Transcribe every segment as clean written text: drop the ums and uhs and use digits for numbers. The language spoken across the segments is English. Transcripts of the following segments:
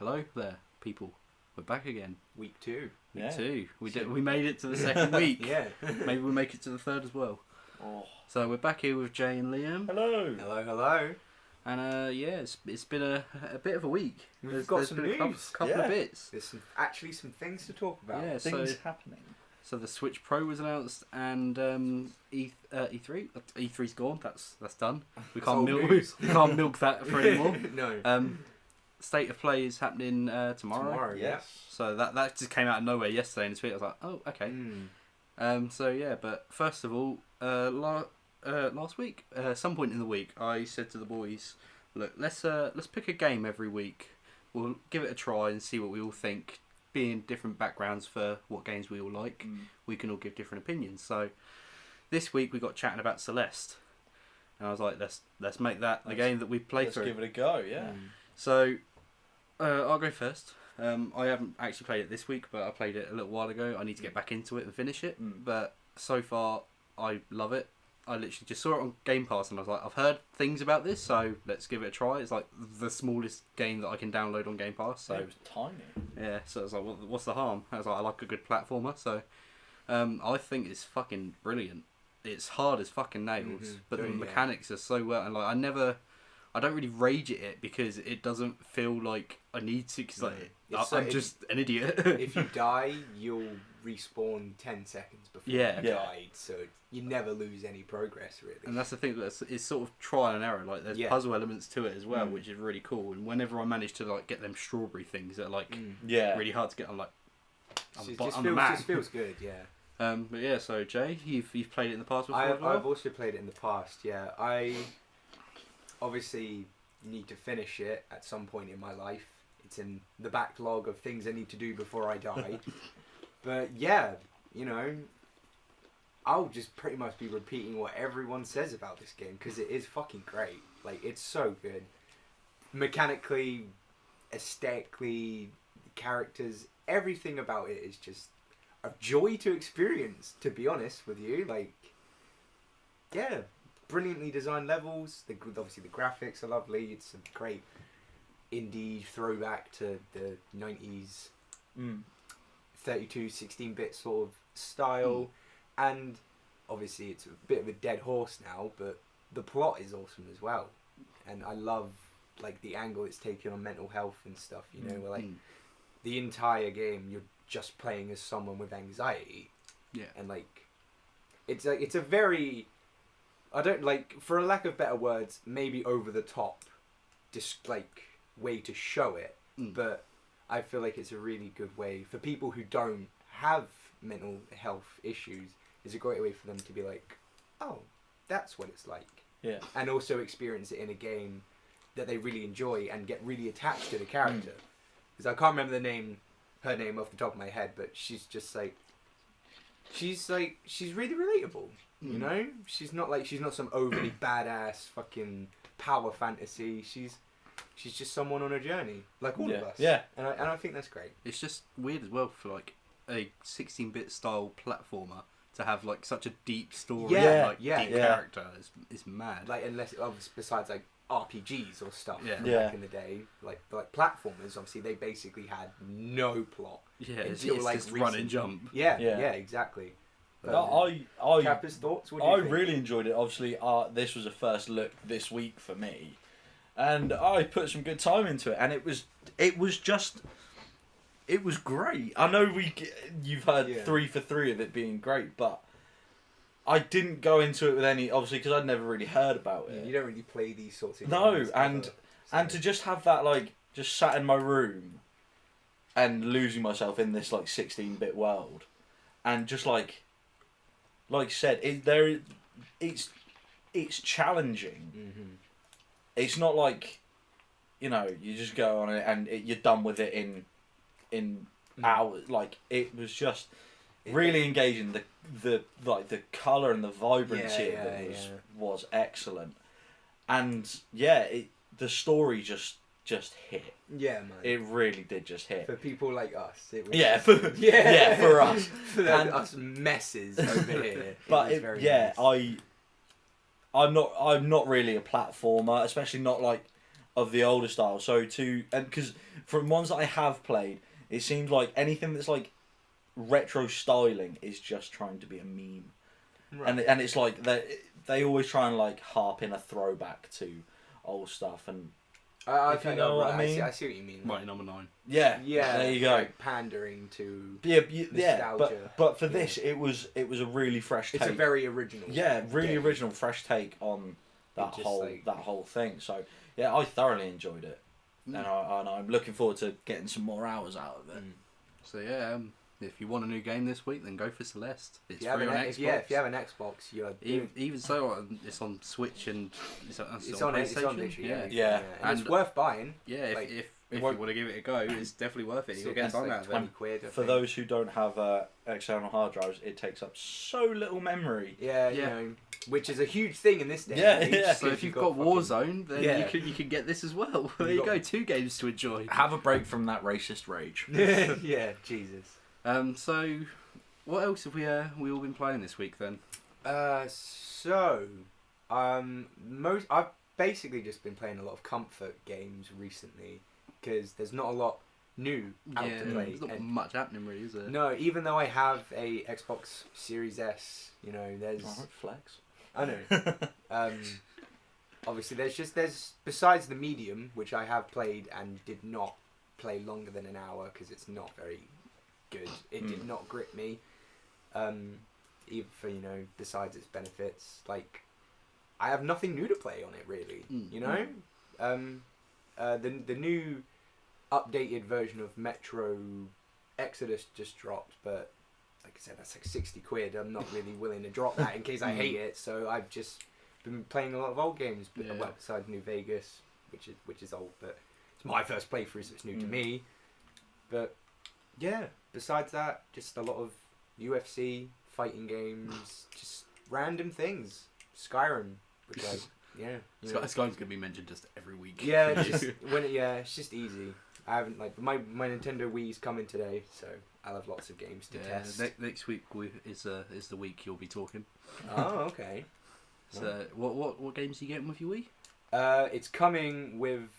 Hello there, people. We're back again. Week 2. Week 2. We made it to the second week. Yeah. Maybe we'll make it to the third as well. Oh. So we're back here with Jay and Liam. Hello. Hello. And it's been a bit of a week. We've got some been news. a couple of bits. There's some things to talk about. Yeah, Things happening. So the Switch Pro was announced, and E3. E3's gone. That's done. We can't milk that for anymore. No. State of Play is happening tomorrow. Yes. So that just came out of nowhere yesterday in the tweet. I was like, oh, okay. So yeah, but first of all, last week, some point in the week, I said to the boys, look, let's pick a game every week. We'll give it a try and see what we all think. Being different backgrounds for what games we all like, we can all give different opinions. So this week we got chatting about Celeste, and I was like, let's make that the game that we play through. Let's give it a go, yeah. So I'll go first. I haven't actually played it this week, but I played it a little while ago. I need to get back into it and finish it. But so far, I love it. I literally just saw it on Game Pass and I was like, I've heard things about this, so let's give it a try. It's like the smallest game that I can download on Game Pass. So it was tiny. Yeah, so I was like, what's the harm? I was like, I like a good platformer, so I think it's fucking brilliant. It's hard as fucking nails, but the mechanics are so well, and like I don't really rage at it because it doesn't feel like I need to, because I'm just an idiot. If you die, you'll respawn 10 seconds before you died, so you never lose any progress, really. And that's the thing, it's sort of trial and error. Like, there's puzzle elements to it as well, which is really cool. And whenever I manage to like get them strawberry things that are like really hard to get, I'm like, just feels good, yeah. But yeah, so Jay, you've played it in the past before as well? I've also played it in the past, yeah. I obviously need to finish it at some point in my life. It's in the backlog of things I need to do before I die. But yeah, you know, I'll just pretty much be repeating what everyone says about this game, because it is fucking great. Like, it's so good. Mechanically, aesthetically, characters, everything about it is just a joy to experience, to be honest with you. Like, yeah, brilliantly designed levels. Obviously the graphics are lovely. It's a great indie throwback to the 90s 32 16-bit sort of style, and obviously it's a bit of a dead horse now, but the plot is awesome as well, and I love like the angle it's taken on mental health and stuff, you know, where like the entire game you're just playing as someone with anxiety, and like it's a very, I don't like, for a lack of better words, maybe over the top just like way to show it, but I feel like it's a really good way for people who don't have mental health issues. It's a great way for them to be like, oh, that's what it's like. Yeah. And also experience it in a game that they really enjoy and get really attached to the character. Because I can't remember her name off the top of my head, but she's just like, she's really relatable. You know, she's not some overly badass fucking power fantasy. She's just someone on a journey, like all of us. Yeah. And I think that's great. It's just weird as well for like a 16-bit style platformer to have like such a deep story, deep character. It's mad. Like, unless besides like RPGs or stuff back in the day, like platformers, obviously they basically had no plot. Yeah, until it's like just run and jump. Yeah, exactly. Kappa's thoughts? What do you think? really enjoyed it. Obviously, this was a first look this week for me, and I put some good time into it, and it was great. I know you've heard 3 for 3 of it being great, but I didn't go into it with any, obviously, because I'd never really heard about it. You don't really play these sorts of games. No, and to just have that, like, just sat in my room and losing myself in this like 16-bit world, and just like you said, it's challenging. It's not like, you know, you just go on it and you're done with it in hours. Like, it was just really engaging. The colour and the vibrancy of it was excellent, and the story just hit. Yeah, man. It really did just hit. For people like us. It was for us. For us messes over here. But nice. I'm not really a platformer, especially not like of the older style. So because from ones that I have played, it seems like anything that's like retro styling is just trying to be a meme, right. and it's like they always try and like harp in a throwback to old stuff, and if you know what I mean. I see what you mean. Right, number 9. Yeah, there you go. Like pandering to nostalgia. But for this, it was a really fresh take. It's a very original. Yeah, really original, fresh take on that whole thing. So yeah, I thoroughly enjoyed it, and I'm looking forward to getting some more hours out of it. So yeah. If you want a new game this week, then go for Celeste. It's free on Xbox. Yeah, if you have an Xbox, you're even so, it's on Switch and it's on PlayStation. It's on literally, yeah. And it's worth buying. Yeah, like, if you want to give it a go, it's definitely worth it. You'll get done out of it. £20. For those who don't have external hard drives, it takes up so little memory. Yeah, you know, which is a huge thing in this day. Yeah. So if you've got Warzone, then you can get this as well. There you go, 2 games to enjoy. Have a break from that racist rage. Yeah, Jesus. So what else have we all been playing this week then? I've basically just been playing a lot of comfort games recently because there's not a lot new out to play. There's not much happening really, is there? No, even though I have a Xbox Series S, you know, there's flex. I know. Obviously, there's besides the Medium, which I have played and did not play longer than an hour because it's not very good. It did not grip me. Even for besides its benefits, like I have nothing new to play on it really. You know, the new updated version of Metro Exodus just dropped, but like I said, that's like £60. I'm not really willing to drop that in case I hate it. So I've just been playing a lot of old games, well, besides New Vegas, which is old, but it's my first playthrough, so it's new to me. But yeah, besides that, just a lot of UFC fighting games, just random things. Skyrim, which Skyrim's gonna be mentioned just every week. Yeah, it's just easy. I haven't my Nintendo Wii's coming today, so I'll have lots of games to test. Next week is the week you'll be talking. Oh, okay. So what games are you getting with your Wii? It's coming with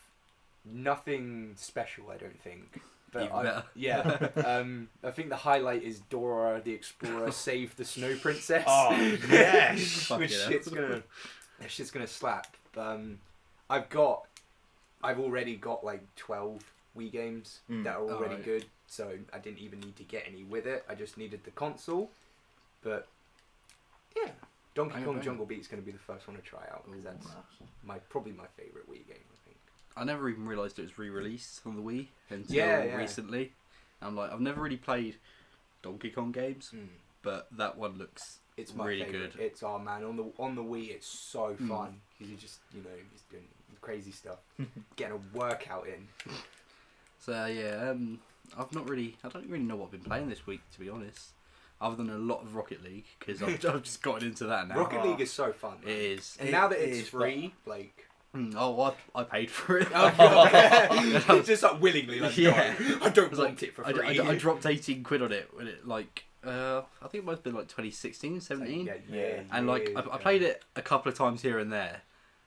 nothing special, I don't think. But I think the highlight is Dora the Explorer Save the Snow Princess. Oh yes, which shit's gonna slap. I've already got like 12 Wii games that are already good, so I didn't even need to get any with it. I just needed the console. But yeah, Donkey Kong Jungle Beat's gonna be the first one to try out because that's probably my favorite Wii game. I never even realised it was re-released on the Wii until recently. I'm like, I've never really played Donkey Kong games, but that one looks really good. It's on the Wii. It's so fun. You just he's doing crazy stuff, getting a workout in. So yeah, I don't really know what I've been playing this week, to be honest. Other than a lot of Rocket League, because I've just gotten into that now. Rocket League is so fun. It is, and now that it's free, like. I paid for it. It's just like willingly. Like, yeah, no, I don't want it for free. I dropped £18 on it when it I think it might have been like 2016, 17. And I played it a couple of times here and there,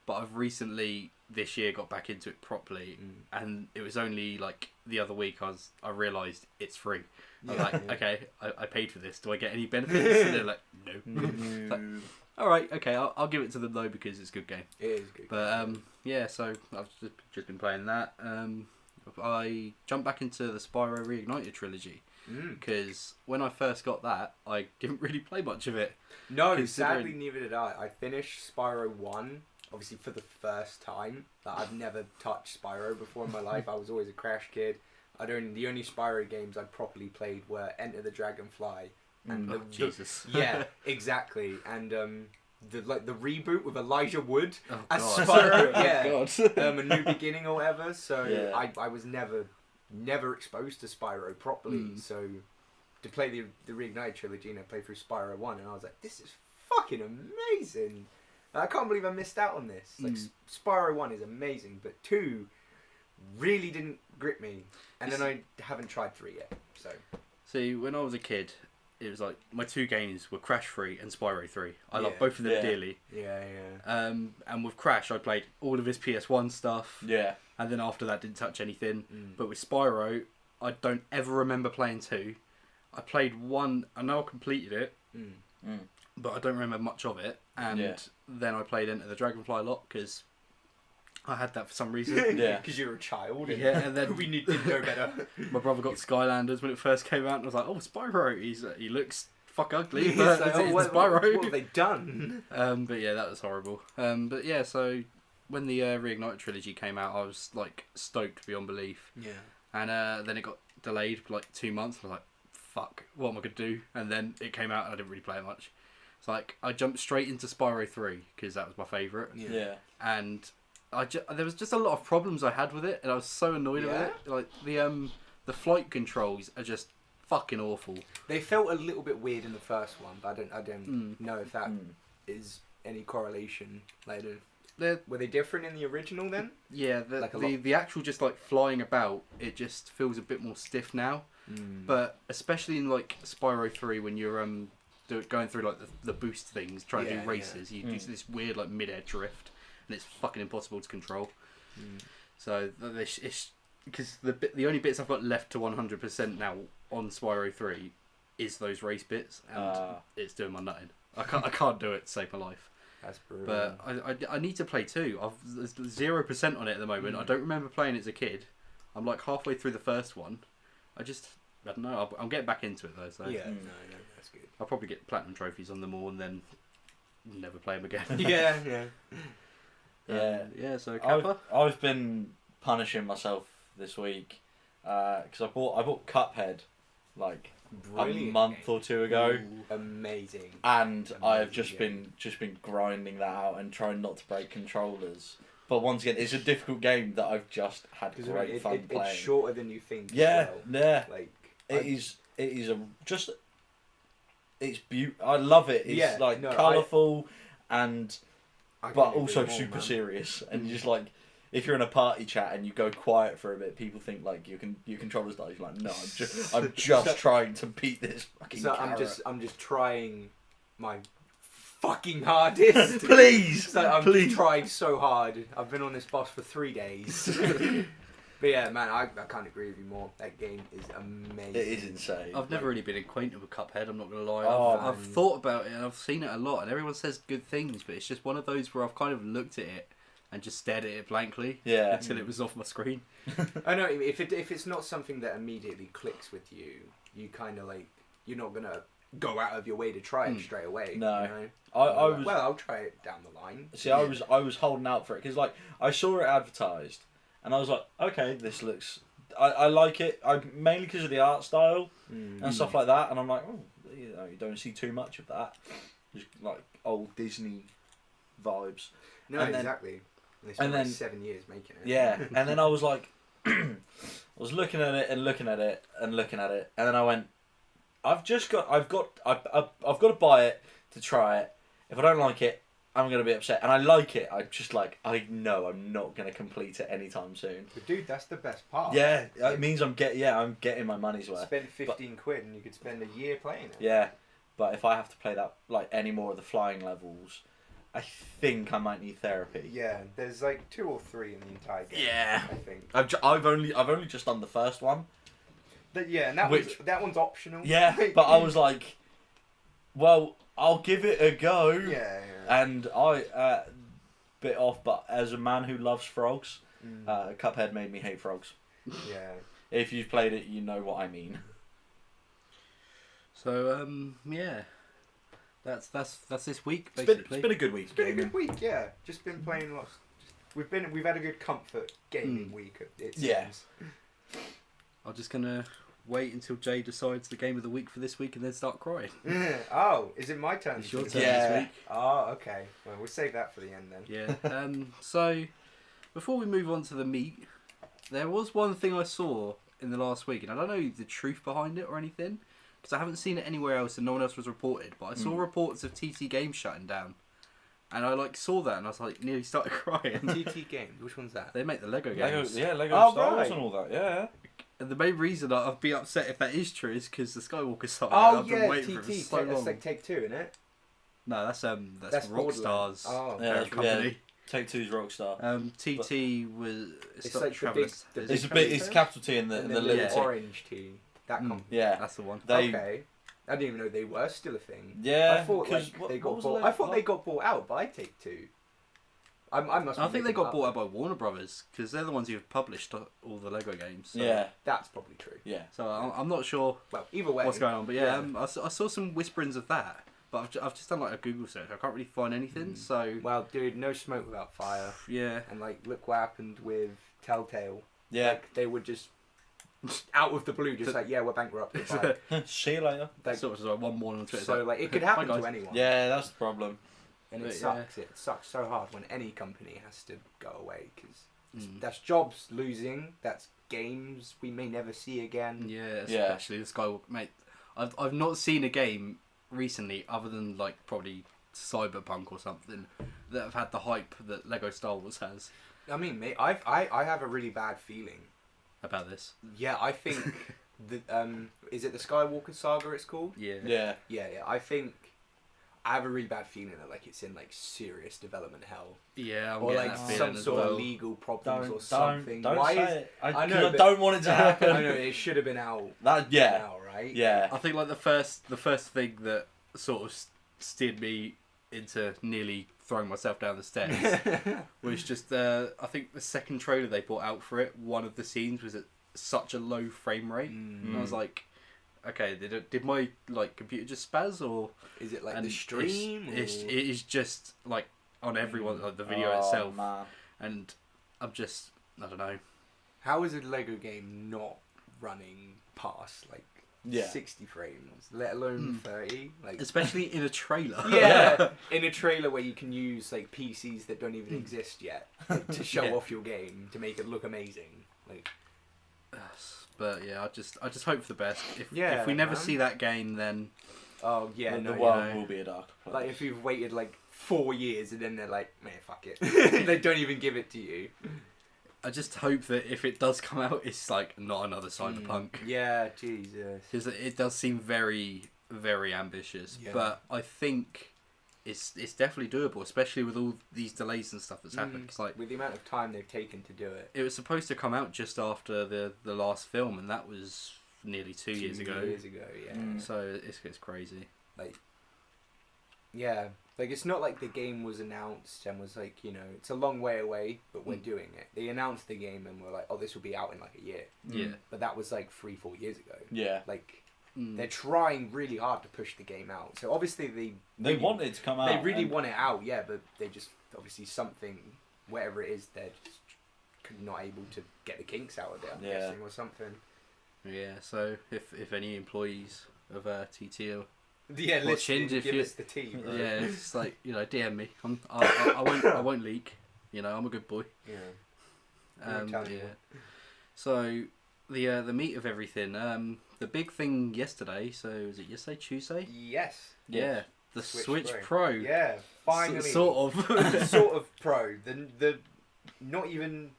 but I've recently this year got back into it properly, and it was only like the other week I realised it's free. I was like, okay, I paid for this. Do I get any benefits? And they're like, no. All right, okay, I'll give it to them though because it's a good game. It is a good. But yeah, so I've just been playing that. I jumped back into the Spyro Reignited trilogy because when I first got that, I didn't really play much of it. No, sadly neither did I. I finished Spyro 1, obviously for the first time. Like, I've never touched Spyro before in my life. I was always a Crash kid. The only Spyro games I properly played were Enter the Dragonfly. And Jesus. Yeah, exactly. And the reboot with Elijah Wood as Spyro, A New Beginning or whatever. So I was never exposed to Spyro properly. So to play the Reignited trilogy, and I played through Spyro 1, and I was like, this is fucking amazing. I can't believe I missed out on this. Like Spyro 1 is amazing, but 2 really didn't grip me. And then I haven't tried 3 yet. So see, when I was a kid, it was like my 2 games were Crash 3 and Spyro 3. I love both of them dearly. Yeah. And with Crash, I played all of his PS1 stuff. Yeah. and then after that didn't touch anything. Mm. But with Spyro, I don't ever remember playing 2. I played 1. I know I completed it, but I don't remember much of it. And then I played Enter the Dragonfly a lot because I had that for some reason. Yeah. Because you're a child. Yeah, and then we didn't know better. my brother got Skylanders when it first came out, and I was like, "Oh, Spyro! He looks fuck ugly, It's but like, it's oh, what Spyro." have they done? But yeah, that was horrible. But yeah, so when the Reignite trilogy came out, I was like stoked beyond belief. Yeah. And then it got delayed for like 2 months. I was like, "Fuck, what am I gonna do?" And then it came out, and I didn't really play it much. It's like I jumped straight into Spyro 3 because that was my favourite. Yeah. And there was just a lot of problems I had with it, and I was so annoyed with it. Like the flight controls are just fucking awful. They felt a little bit weird in the first one, but I don't know if that is any correlation. Like, were they different in the original then? Yeah, the actual just like flying about, it just feels a bit more stiff now. But especially in like Spyro 3, when you're going through like the boost things, trying to do races, you do this weird like mid-air drift, and it's fucking impossible to control. So it's because the only bits I've got left to 100% now on Spyro 3 is those race bits, and it's doing my nutting. I can't do it to save my life. That's brutal. But I need to play 2. There's 0% on it at the moment. I don't remember playing it as a kid. I'm like halfway through the first one. I don't know. I'm getting back into it though. So yeah, no, that's good. I'll probably get platinum trophies on them all and then never play them again. Yeah. So Kappa? I've been punishing myself this week because I bought Cuphead like Brilliant a month game. or 2 ago. Ooh, amazing. And I've Amazing just been grinding that out and trying not to break controllers. But once again, it's a difficult game that I've just had great fun playing. It's shorter than you think. Yeah, as well. yeah. Like It is it's beautiful. I love it. It's colourful and but also super serious. And just like if you're in a party chat and you go quiet for a bit, people think like your controller's died. You're like, no, I'm just trying to beat this fucking carrot. I'm just trying my fucking hardest. Please, I'm trying so hard. I've been on this boss for 3 days. But yeah, man, I can't agree with you more. That game is amazing. It is insane. I've never really been acquainted with Cuphead, I'm not going to lie. Oh, I've thought about it and I've seen it a lot and everyone says good things, but it's just one of those where I've kind of looked at it and just stared at it blankly until it was off my screen. I know, if it's not something that immediately clicks with you, you kind of like, you're not going to go out of your way to try it straight away. No. You know? I'll try it down the line. See, I was holding out for it because like I saw it advertised and I was like, okay, this looks. I like it. Mainly because of the art style and stuff like that, and I'm like, oh, you don't see too much of that. Just like old Disney vibes. No, and exactly. They spent like 7 years making it. Yeah, and then I was like, I was looking at it and looking at it and looking at it, and then I went, I've got to buy it to try it. If I don't like it, I'm going to be upset. And I like it. I know I'm not going to complete it anytime soon. But dude, that's the best part. Yeah, it means I'm getting my money's worth. Spend 15 quid and you could spend a year playing it. Yeah, but if I have to play that like any more of the flying levels, I think I might need therapy. Yeah, there's like 2 or 3 in the entire game. Yeah, I think. I've only just done the first one. And that one's optional. Yeah, but I was like, well, I'll give it a go. Yeah. And I bit off, but as a man who loves frogs, Cuphead made me hate frogs. Yeah. If you've played it, you know what I mean. So yeah, that's this week basically. It's been a good week. It's been a good week, yeah. Just been playing lots. We've had a good comfort gaming week. It seems. Yeah. I'm just gonna wait until Jay decides the game of the week for this week and then start crying. Oh, is it my turn? It's your turn this week. Oh, okay. Well, we'll save that for the end then. Yeah. So, before we move on to the meat, there was one thing I saw in the last week, and I don't know the truth behind it or anything, because I haven't seen it anywhere else and no one else was reported, but I saw reports of TT Games shutting down. And I saw that and I was like nearly started crying. TT Games, which one's that? They make the Lego games. Lego Star Wars and all that. Yeah. And the main reason I'd be upset if that is true is because the Skywalker saga. Oh I've yeah, been waiting TT. for it for so long. That's like Take-Two, isn't it? No, that's Borderlands. Rockstar's Oh, parent company. Take-Two's Rockstar. TT was... It's like the big... It's capital T and the little T. orange T. That company. Yeah. That's the one. Okay. I didn't even know they were still a thing. Yeah. I thought they got bought. I thought they got bought out by Take-Two. I think they got bought out by Warner Brothers because they're the ones who've published all the Lego games. So. Yeah, that's probably true. Yeah. So I'm not sure. Well, either way, what's going on? But yeah, I saw some whisperings of that. But I've just done like a Google search. I can't really find anything. So well, dude, no smoke without fire. Yeah. And like, look what happened with Telltale. Yeah. Like, they were just out of the blue, just like, yeah, we're bankrupt. See you later. Like, sort of like one morning on Twitter. So like, it could happen to anyone. Yeah, that's the problem. And it sucks. It sucks so hard when any company has to go away because that's jobs losing. That's games we may never see again. Yeah, especially the Skywalker. Mate, I've not seen a game recently other than like probably Cyberpunk or something that have had the hype that Lego Star Wars has. I mean, mate, I have a really bad feeling about this. Yeah, I think is it the Skywalker saga? It's called. Yeah. I think. I have a really bad feeling that like it's in like serious development hell. Yeah, or like some sort of legal problems or something. Don't say it. I know. I don't want it to happen. I know it should have been out. Now, right? Yeah. I think like the first thing that sort of steered me into nearly throwing myself down the stairs was just I think the second trailer they brought out for it. One of the scenes was at such a low frame rate, and I was like. Okay, did my like computer just spaz or is it like the stream? It is just like on everyone like the video itself, man. And I don't know. How is a Lego game not running past like 60 frames, let alone 30? Like especially in a trailer. Yeah, in a trailer where you can use like PCs that don't even exist yet to show off your game to make it look amazing. Like. But yeah, I just hope for the best. If we never see that game, then the world will be a dark place. Like if you've waited like 4 years and then they're like, man, fuck it, they don't even give it to you. I just hope that if it does come out, it's like not another Cyberpunk. Yeah, Jesus. Because it does seem very, very ambitious. Yeah. But I think it's definitely doable, especially with all these delays and stuff that's happened. Cause like with the amount of time they've taken to do it. It was supposed to come out just after the last film, and that was nearly 2 years ago. 2 years ago, yeah. So it's crazy. Like, yeah, like it's not like the game was announced and was like, you know, it's a long way away, but we're doing it. They announced the game and we're like, oh, this will be out in like a year. Yeah. But that was like 3-4 years ago. Yeah. Like. They're trying really hard to push the game out. So obviously they want it to come out. They really want it out, yeah, but they just obviously something, whatever it is, they're just not able to get the kinks out of it, I'm guessing, or something. Yeah, so if any employees of TT are watching, give us the tea. Right? Yeah, it's like, you know, DM me. I won't leak. You know, I'm a good boy. Yeah. So the meat of everything. The big thing yesterday, so was it yesterday, Tuesday? Yes. Yeah. The Switch Pro. Yeah, finally. Sort of. Sort of Pro. The not even.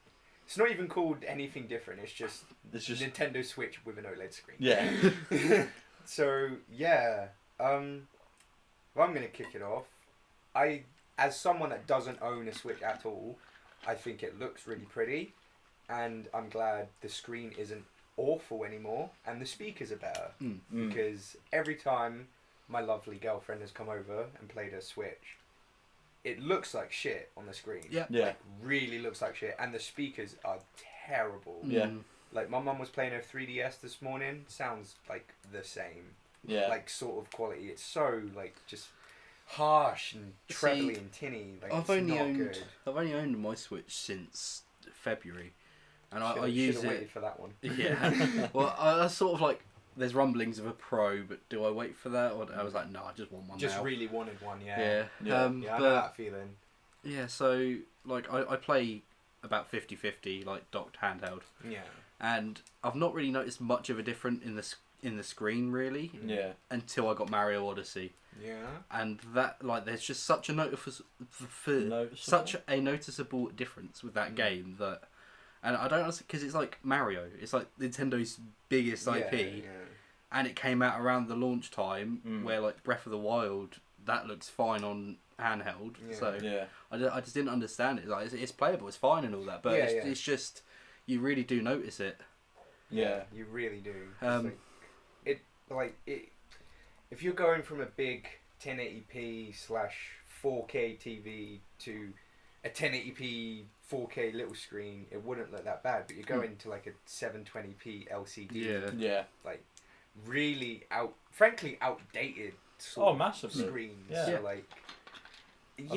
It's not even called anything different. It's just Nintendo Switch with an OLED screen. Yeah. So yeah. Well, I'm gonna kick it off. As someone that doesn't own a Switch at all, I think it looks really pretty, and I'm glad the screen isn't awful anymore and the speakers are better because every time my lovely girlfriend has come over and played her Switch, it looks like shit on the screen. Like, really looks like shit, and the speakers are terrible. Like my mum was playing her 3DS this morning, sounds like the same. Like sort of quality. It's so like just harsh and trebly and tinny. Like I've only owned my Switch since February. And I use it. Waited for that one. Yeah. Well, I sort of like. There's rumblings of a Pro, but do I wait for that? Or I was like, no, I just want one. Just now. Really wanted one, yeah. Yeah. I know that feeling. Yeah. So like, I play about 50-50, like docked handheld. Yeah. And I've not really noticed much of a difference in the screen really. Yeah. Until I got Mario Odyssey. Yeah. And that there's just such a noticeable difference with that game that. And I don't know, because it's like Mario. It's like Nintendo's biggest IP. Yeah. And it came out around the launch time where like Breath of the Wild that looks fine on handheld. Yeah. So Yeah. I just didn't understand it. Like it's playable, it's fine and all that, but it's just you really do notice it. Yeah. You really do. If you're going from a big 1080p/4K TV to a 1080p 4K little screen, it wouldn't look that bad. But you go into like a 720p LCD, Yeah. like really frankly outdated sort of massively. screens. Yeah. So like,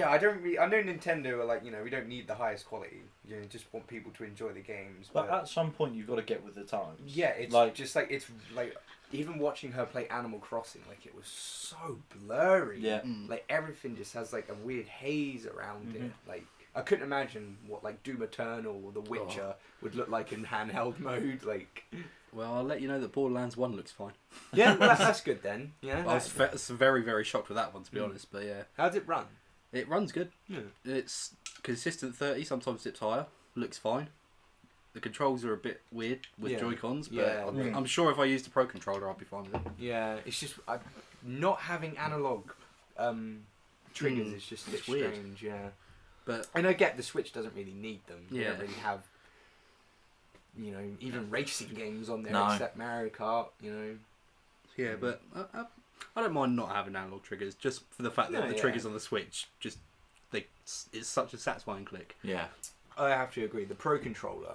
I don't really. I know Nintendo are like, we don't need the highest quality. Just want people to enjoy the games. But at some point, you've got to get with the times. Yeah, it's like, just like it's like even watching her play Animal Crossing, like it was so blurry. Yeah. Like everything just has like a weird haze around it. Like I couldn't imagine what like Doom Eternal or The Witcher would look like in handheld mode. Like, well, I'll let you know that Borderlands 1 looks fine. yeah, well, that's good then. Yeah, I was very, very shocked with that one, to be honest. But yeah, how's it run? it runs good. Yeah. It's consistent 30, sometimes dips higher. Looks fine. The controls are a bit weird with Joy-Cons, but I'm sure if I used a Pro Controller, I'd be fine with it. Yeah, it's just not having analog triggers is just a bit weird. strange. Yeah, But and I get the Switch doesn't really need them. They Yeah. don't really have, even racing games on there No. except Mario Kart. yeah, but I don't mind not having analog triggers, just for the fact that the triggers on the Switch it's such a satisfying click. Yeah. I have to agree. The Pro Controller,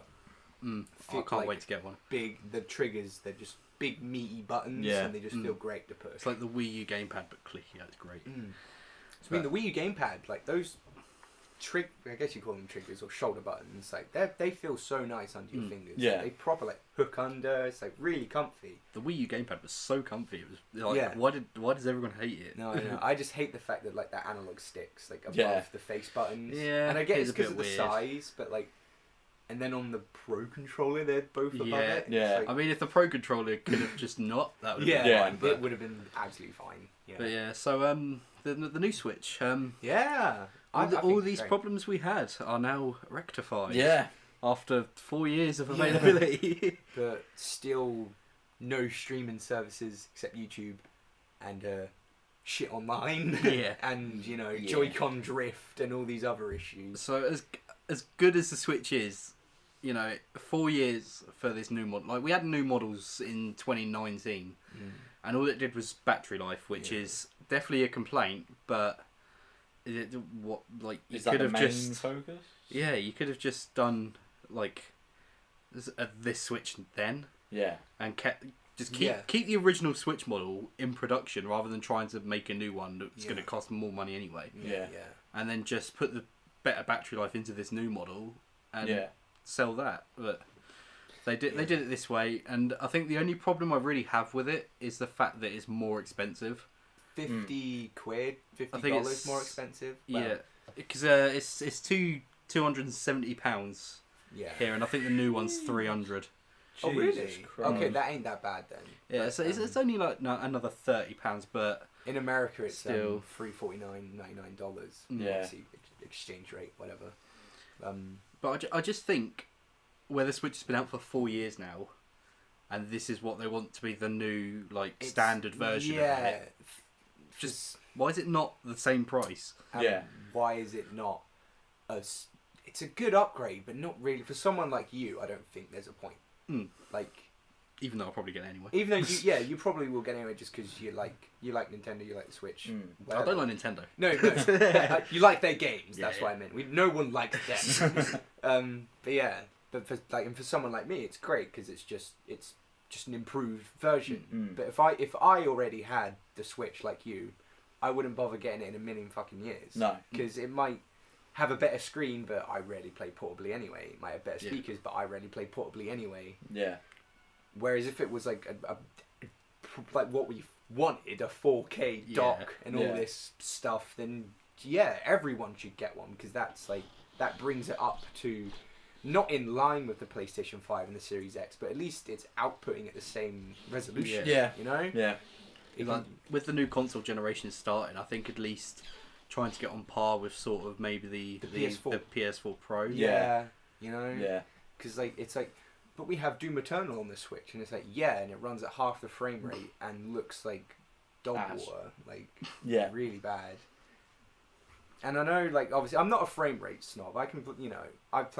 I can't wait to get one. the triggers, they're just big meaty buttons, Yeah. and they just feel great to push. It's like the Wii U gamepad, but clicky. It's great. So, the Wii U gamepad, like those I guess you call them triggers or shoulder buttons, like they feel so nice under your fingers. Yeah. They proper like hook under. It's like really comfy. The Wii U gamepad was so comfy. It was like, why does everyone hate it? No, I know. I just hate the fact that like that analog sticks like above Yeah. the face buttons. Yeah, and I get it's it's a because of bit the weird. size, but like, and then on the Pro Controller, they're both above Yeah, it. yeah. It's I like, mean, if the Pro Controller could have just not, that would have been Yeah. fine. But, it would have been absolutely fine. Yeah. but yeah, so the new Switch. Yeah. All, I think all it's these great. problems we had are now rectified. Yeah. After 4 years of availability. But still, no streaming services except YouTube, and shit online. Yeah. And Joy-Con drift and all these other issues. So as good as the Switch is, 4 years for this new model. Like we had new models in 2019, and all it did was battery life, which is definitely a complaint. But you Is could that the have main just focus? you could have just done like this Switch then, Yeah. and keep the original Switch model in production rather than trying to make a new one that's going to cost more money anyway. Yeah. And then just put the better battery life into this new model and sell that. But they did it this way, and I think the only problem I really have with it is the fact that it's more expensive. 50 quid, I think $50 it's more expensive. Yeah, because it's £270 Yeah. here, and I think the new one's 300. Oh really? Jesus Christ. Okay, that ain't that bad then. Yeah, But, so it's only like another £30, but in America it's still $349.99. Yeah. Obviously, exchange rate, whatever. But I just think where the Switch has been out for 4 years now, and this is what they want to be the new It's- standard version of it. Just why is it not the same price? Why is it not it's a good upgrade, but not really for someone like you. I don't think there's a point. Like, even though I'll probably get it anyway. even though you probably will get anyway, just because you like Nintendo, you like the Switch. I don't like Nintendo. No, you like their games. That's Yeah. what I meant. No one likes them. But yeah, but for someone like me, it's great because it's just an improved version. But if I already had the Switch like you, I wouldn't bother getting it in a million fucking years. No. Because it might have a better screen, but I rarely play portably anyway. It might have better speakers, but I rarely play portably anyway. Yeah. Whereas if it was like like what we wanted, a 4K dock and all this stuff, then everyone should get one, because that brings it up to not in line with the PlayStation 5 and the Series X, but at least it's outputting at the same resolution. Yeah. You know? Yeah. With the new console generation starting, I think at least trying to get on par with sort of maybe the PS4 Pro. Yeah. You know? Yeah. Because it's like, but we have Doom Eternal on the Switch, and it's like, and it runs at half the frame rate and looks like dog Ass. water, like Yeah. really bad. And I know, like, obviously, I'm not a frame rate snob. I can, you know, I've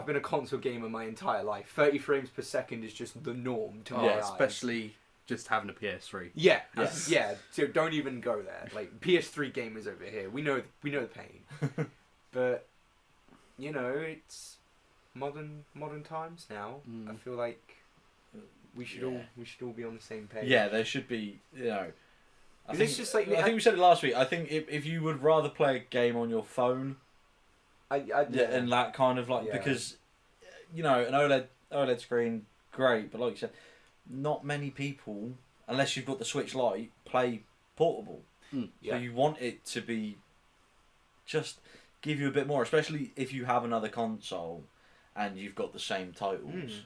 been a console gamer my entire life. 30 frames per second is just the norm to my eyes. Especially just having a PS3. Yeah, Yes. yeah. So don't even go there. Like PS3 gamers over here, we know the pain. But you know, it's modern times now. I feel like we should all be on the same page. Yeah, there should be. You know, I think it's just like I think we said it last week. I think if you would rather play a game on your phone, and that kind of like because you know an OLED screen, great, but like you said, not many people, unless you've got the Switch Lite, play portable. So you want it to be just give you a bit more, especially if you have another console and you've got the same titles,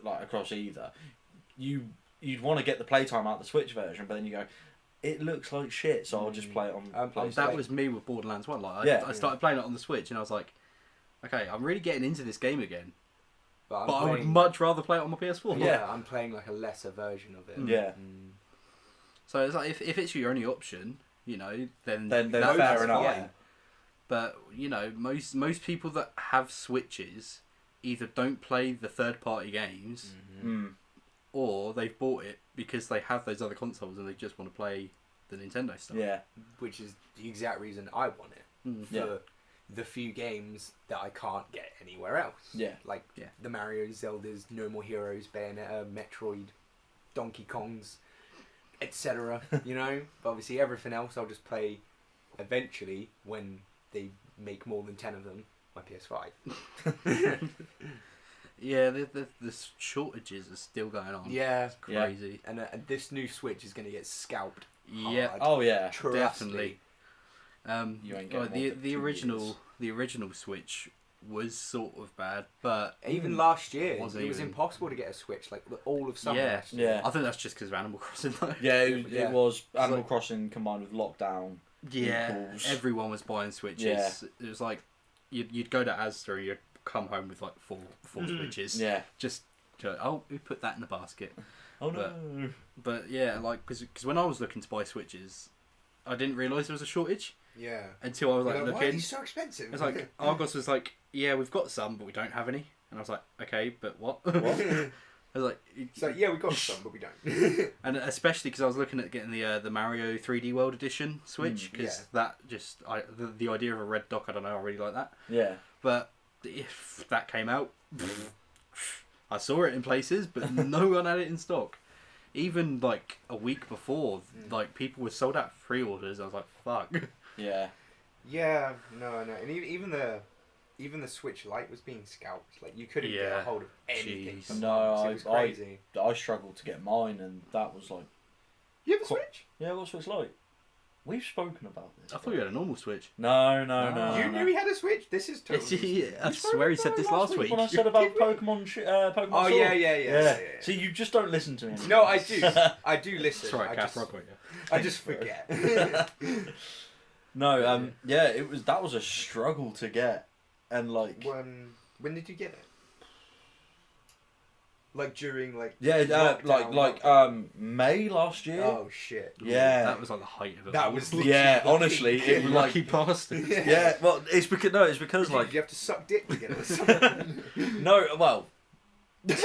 like across either. You'd want to get the playtime out of the Switch version, but then you go, it looks like shit, so I'll just play it on PlayStation. That was me with Borderlands 1. Like, I started playing it on the Switch, and I was like, okay, I'm really getting into this game again. But I would much rather play it on my PS4. Yeah, I'm playing like a lesser version of it. Yeah. So it's like if it's your only option, you know, then fair that's enough. fine. Yeah. But you know, most people that have Switches either don't play the third-party games, or they've bought it because they have those other consoles and they just want to play the Nintendo stuff. Yeah. Which is the exact reason I want it. For the few games that I can't get anywhere else. Yeah. Like the Mario, Zeldas, No More Heroes, Bayonetta, Metroid, Donkey Kongs, etc. You know? But obviously everything else I'll just play eventually when they make more than 10 of them, my PS5. Yeah, the shortages are still going on. Yeah. It's crazy. And this new Switch is going to get scalped Yeah. hard. Oh yeah. Definitely. You ain't getting one for the 2 original Switch was sort of bad, but even last year it was even impossible to get a Switch. Like all of summer. Yeah. last year. Yeah. I think that's just because of Animal Crossing though. Yeah, it was Animal like- Crossing combined with lockdown. Yeah, equals- everyone was buying Switches. Yeah. It was like you'd go to Asda and you'd come home with like four Switches. Yeah. Just oh, we put that in the basket. Oh no. But yeah, like because when I was looking to buy Switches, I didn't realise there was a shortage Yeah. until I was like You're like, why are looking. these so expensive? It's like Argos was like, yeah, we've got some, but we don't have any. And I was like, okay, but what? What? I was like, So yeah, we got some, but we don't. and especially because I was looking at getting the Mario 3D World Edition Switch because that just the idea of a red dock, I don't know, I really like that. Yeah. But if that came out, I saw it in places, but no one had it in stock. Even like a week before, like people were sold out for pre-orders. I was like, fuck. Yeah. Yeah, no, and even the Switch Lite was being scalped. Like you couldn't get a hold of anything. Jeez. For No, months. It was crazy. I struggled to get mine, and that was like, You have a Switch? yeah, what's Switch like? We've spoken about this. I thought you had a normal Switch. No. You knew he had a Switch. This is totally. I swear he said this last week. When I said about Pokemon, Pokemon Oh Sword. yeah. See, you just don't listen to me. No, I do. I do listen. That's right, I Kath just, Rockwell. I just forget. No, yeah, that was a struggle to get, and like. When did you get it? Like during like. lockdown, May last year. Oh shit. Yeah. That was like the height of it. That was. Yeah, honestly, it was like. Lucky bastard. Yeah, well, it's because like you have to suck dick to get it. no, well, no,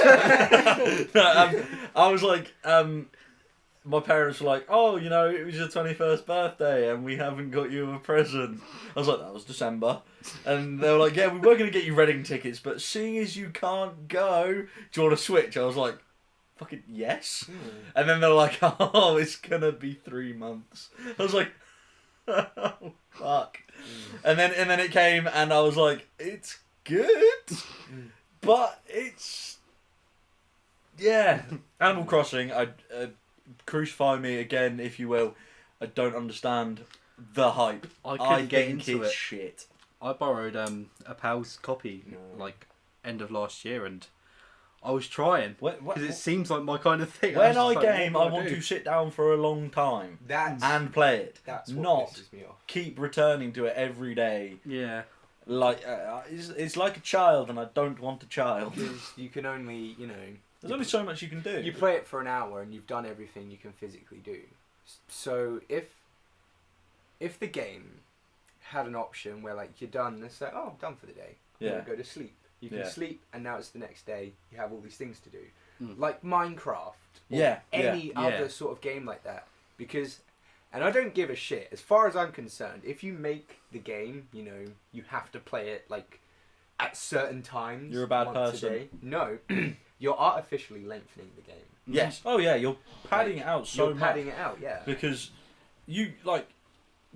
I was like, my parents were like, oh, you know, it was your 21st birthday and we haven't got you a present. I was like, that was December. And they were like, yeah, we were going to get you Reading tickets, but seeing as you can't go, do you want to switch? I was like, fucking yes. And then they're like, oh, it's going to be 3 months. I was like, oh, fuck. And then it came and I was like, it's good, but it's, yeah. Animal Crossing, crucify me again if you will, I don't understand the hype. I couldn't get think into it's it. shit. I borrowed a pal's copy like end of last year, and I was trying because it seems like my kind of thing. When I was just like, game, what I do want do? to sit down for a long time and play it. That's what not pisses me off. keep returning to it every day. Yeah. Like it's like a child, and I don't want a child. Because you can only, There's only so much you can do. you play it for an hour and you've done everything you can physically do. So if the game had an option where like you're done, it's like, oh, I'm done for the day. I'm gonna go to sleep. You can sleep, and now it's the next day. You have all these things to do, like Minecraft. Or any other sort of game like that. Because, and I don't give a shit. As far as I'm concerned, if you make the game, you know, you have to play it like at certain times. You're a bad once person. a day. No, you're artificially lengthening the game. Yes. Oh yeah, you're padding it out so much. You're padding it out, yeah. Because you like,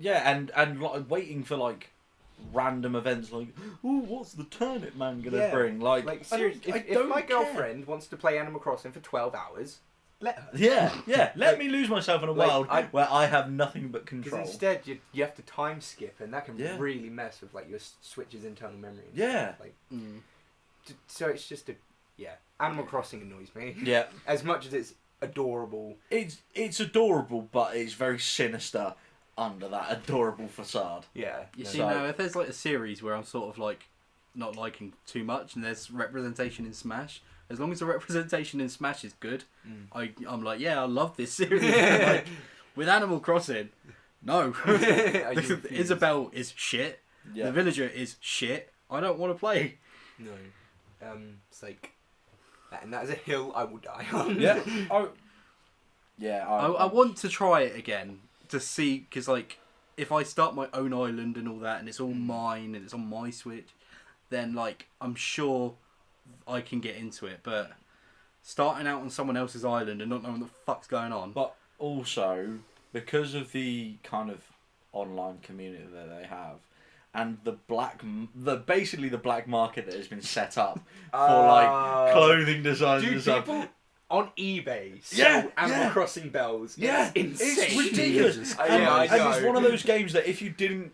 and like waiting for like random events like, oh, what's the turnip man gonna bring? Like seriously, if my girlfriend wants to play Animal Crossing for 12 hours, let her. Yeah. Let me lose myself in a world where I have nothing but control. Because instead, you have to time skip, and that can really mess with like your Switch's internal memory. And so it's just Animal Crossing annoys me. Yeah. As much as it's adorable. It's adorable, but it's very sinister under that adorable facade. Yeah. You see, now if there's like a series where I'm sort of like not liking too much, and there's representation in Smash, as long as the representation in Smash is good, I'm like, I love this series. Like, with Animal Crossing, no. Isabelle is shit. Yeah. The villager is shit. I don't want to play. No. It's like, and that is a hill I will die on. I want to try it again to see, because like, if I start my own island and all that, and it's all mine and it's on my Switch, then like I'm sure I can get into it. But starting out on someone else's island and not knowing what the fuck's going on. But also because of the kind of online community that they have, and basically the black market that has been set up for like clothing designs and stuff. People on eBay sell Animal Crossing bells. Yeah, it's insane. It's ridiculous. I know. And it's one of those games that if you didn't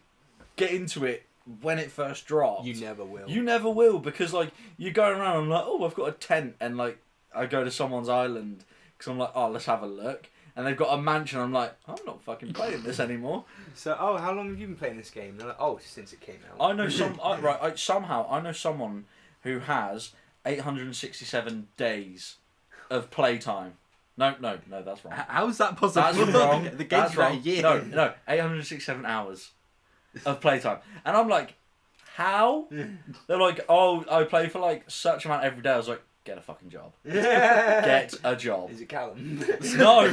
get into it when it first dropped, you never will. You never will, because like you're going around and I'm like, oh, I've got a tent, and like I go to someone's island because I'm like, oh, let's have a look. And they've got a mansion. I'm like, I'm not fucking playing this anymore. So, how long have you been playing this game? They're like, oh, since it came out. I know I know someone who has 867 days of playtime. No, that's wrong. How is that possible? That's wrong. The game's about a year. No, 867 hours of playtime. And I'm like, how? They're like, oh, I play for like such amount every day. I was like, get a fucking job. Get a job. Is it Callum? No.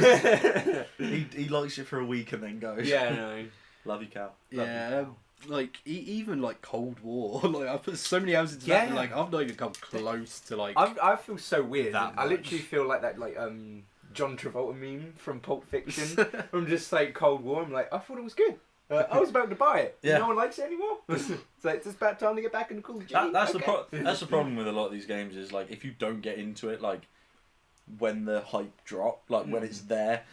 he likes it for a week and then goes. Yeah, no. Love you, Cal. Yeah, like even like Cold War. Like I put so many hours into that, and, like I've not even come close to like. I feel so weird. I literally feel like that John Travolta meme from Pulp Fiction. From just like Cold War. I'm like, I thought it was good. I was about to buy it. Yeah. No one likes it anymore. It's like, it's just about time to get back in the cool G. That's the problem with a lot of these games is like if you don't get into it like when the hype drop, like when it's there,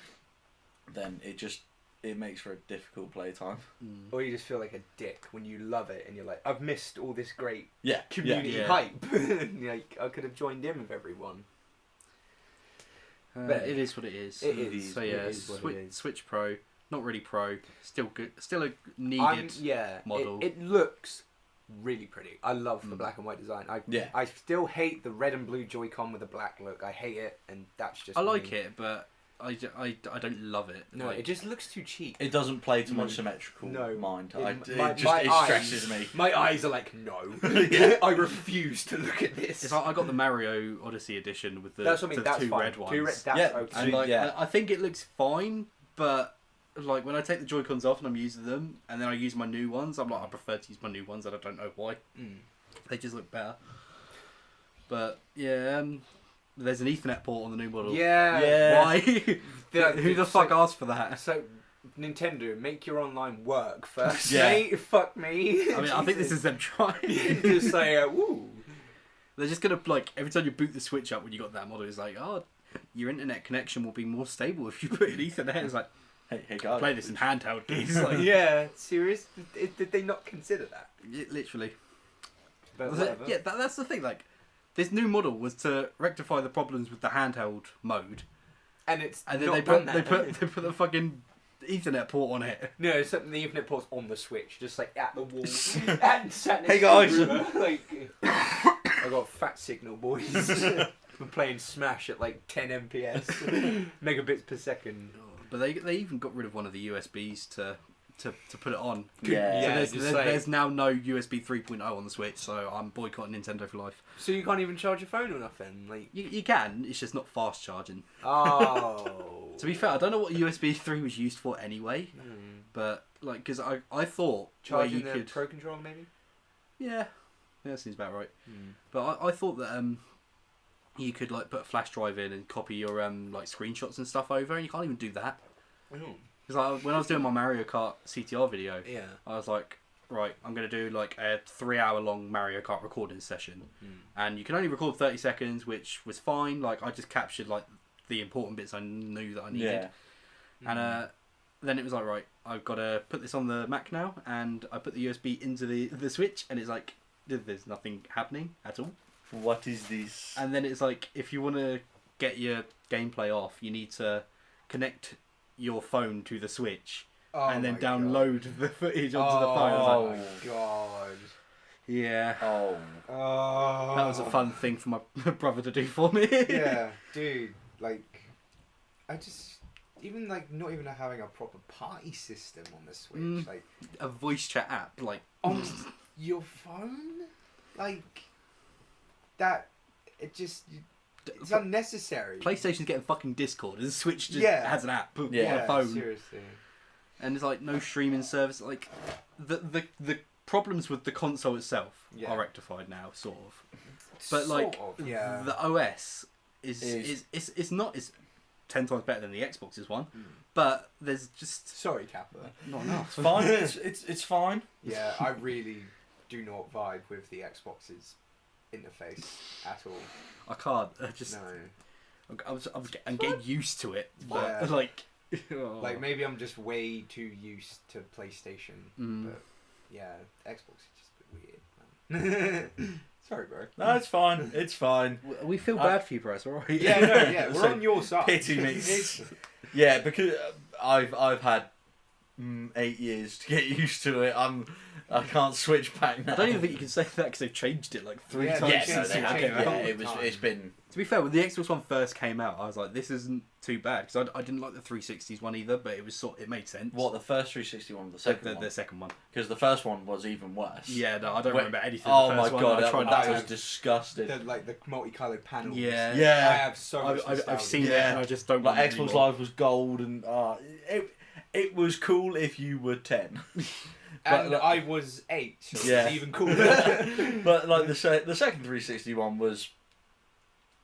then it makes for a difficult playtime. Or you just feel like a dick when you love it and you're like, I've missed all this great community Yeah. hype. Like I could have joined in with everyone. But it is what it is. It is. So yeah, Switch Pro. Not really pro, still good, still a needed model. It looks really pretty. I love the black and white design. I still hate the red and blue Joy-Con with the black look. I hate it, and that's just. I like it, but I don't love it. No, like, it just looks too cheap. It doesn't play to my symmetrical mind. It stresses me. My eyes are like, no. I refuse to look at this. It's like I got the Mario Odyssey edition with the two red ones. And I think it looks fine, but. Like when I take the Joy-Cons off and I'm using them, and then I use my new ones, I'm like, I prefer to use my new ones, and I don't know why. They just look better. But yeah, there's an Ethernet port on the new model. Yeah. Why? Who the fuck asked for that? So Nintendo, make your online work first. Yeah. Mate, fuck me. I mean, I think this is them trying. Just say, woo. They're just gonna like every time you boot the Switch up when you got that model, it's like, oh, your internet connection will be more stable if you put an Ethernet. It's like. Hey guys. Play this in handheld keys. Like, yeah, serious? Did they not consider that? Literally. But that's the thing. Like, this new model was to rectify the problems with the handheld mode, and then they put the fucking Ethernet port on it. No, it's the Ethernet port's on the Switch, just like at the wall. Hey guys. Like, I got a fat signal, boys. I'm playing Smash at like 10 MPS, megabits per second. But they even got rid of one of the USBs to put it on. Yeah. So there's now no USB 3.0 on the Switch, so I'm boycotting Nintendo for life. So you can't even charge your phone or nothing? Like You can, it's just not fast charging. Oh. To be fair, I don't know what USB 3 was used for anyway, Mm. but like, because I thought Charging where the you could, Pro Controller maybe? yeah, that seems about right. Mm. But I thought that you could like put a flash drive in and copy your like screenshots and stuff over, and you can't even do that. Because like, when I was doing my Mario Kart CTR video, Yeah. I was like, right, I'm going to do like a 3-hour long Mario Kart recording session. And you can only record 30 seconds, which was fine. Like, I just captured like the important bits I knew that I needed. Yeah. And then it was like, right, I've got to put this on the Mac now. And I put the USB into the Switch, and it's like, there's nothing happening at all. What is this? And then it's like, if you want to get your gameplay off, you need to connect your phone to the Switch. Oh And then my download the footage onto the phone. I was Oh like, my god. yeah. Oh. Oh. That was a fun thing for my brother to do for me. Yeah, dude. Like, I just even like not even having a proper party system on the Switch, like A voice chat app, like on your phone, like that. It just it's unnecessary. PlayStation's getting fucking Discord, and Switch just Yeah. has an app on Yeah, a phone, seriously. and there's like no streaming service. Like the problems with the console itself are rectified now, sort of. But like yeah. the OS is it's not it's 10 times better than the Xbox's one, but there's just Sorry, Kappa. not enough. Fine. It's fine. Yeah, I really do not vibe with the Xbox's interface at all. I can't. I just No. I'm getting used to it, but Yeah. like Like maybe I'm just way too used to PlayStation, but yeah, Xbox is just a bit weird. Man. Sorry, bro. No, it's fine. It's fine. we feel bad for you, Bryce. All right. Yeah, no, yeah, we're So, on your side. Pity me. Yeah, because I've had 8 years to get used to it. I can't switch back now. I don't even think you can say that because they've changed it like 3 Yeah, times yeah, since they it have. came out. Yeah, it's been. To be fair, when the Xbox One first came out, I was like, this isn't too bad because I didn't like the 360s one either, but it made sense. What, the first 360 one or the second one? The second one. Because the first one was even worse. Yeah, no, I don't remember anything. Oh the my first one. god, I tried that that was disgusting. Like the multicolored panels. Yeah. Yeah. I have so much I've nostalgia. seen it Yeah. and I just don't Like want it Xbox anymore. Live was gold, and it was cool if you were 10. And But, I was 8, so Yeah. it's even cooler. But like the second 360 one was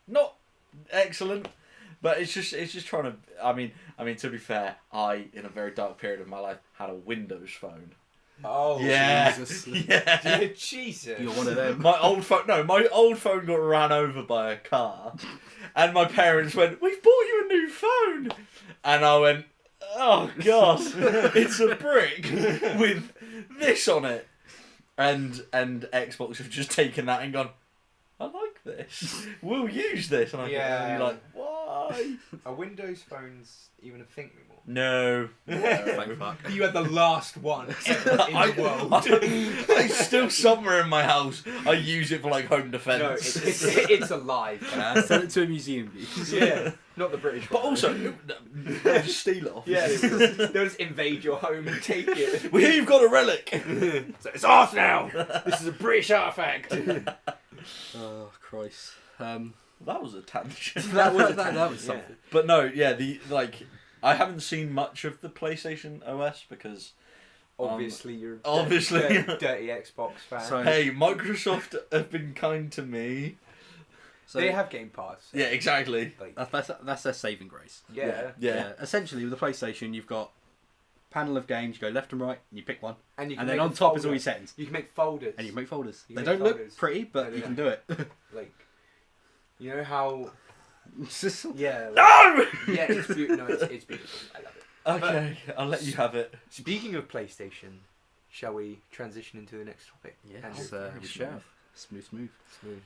not excellent, but it's just trying to. I mean, to be fair, I in a very dark period of my life had a Windows phone. Oh, Yeah, Jesus. yeah. Jesus. You're one of them. My old phone got ran over by a car, and my parents went, "We've bought you a new phone," and I went, "Oh gosh, it's a brick with this on it," and Xbox have just taken that and gone, "I like this. We'll use this." And I'm like, "Why?" Are Windows phones even a thing anymore? No. Thank fuck. You had the last one ever in the world. It's still somewhere in my house. I use it for like home defence. No, it's alive. Sell it to a museum. Yeah, not the British one. But also, they'll just steal it off. Yeah, they'll just invade your home and take it. Well, here you've got a relic. So it's ours now. This is a British artifact. Oh Christ. That was a tangent. That was something. But no, yeah, I haven't seen much of the PlayStation OS because Obviously, you're obviously. dirty Xbox fan. So- hey, Microsoft have been kind to me. So they have Game Pass. Yeah, exactly. Like, that's their saving grace. yeah. Essentially, with the PlayStation, you've got panel of games. You go left and right, and you pick one, And you can and then make on a top is folder. all your settings, You can make folders. and you can make folders. You They make don't folders. look pretty, but No, they you can don't. do it. Like, you know how? Yeah. Like, No! yeah, it's beautiful. No, it's beautiful. I love it. Okay, I'll let you have it. Speaking of PlayStation, shall we transition into the next topic? Yes, Andrew? we shall. Smooth. Smooth.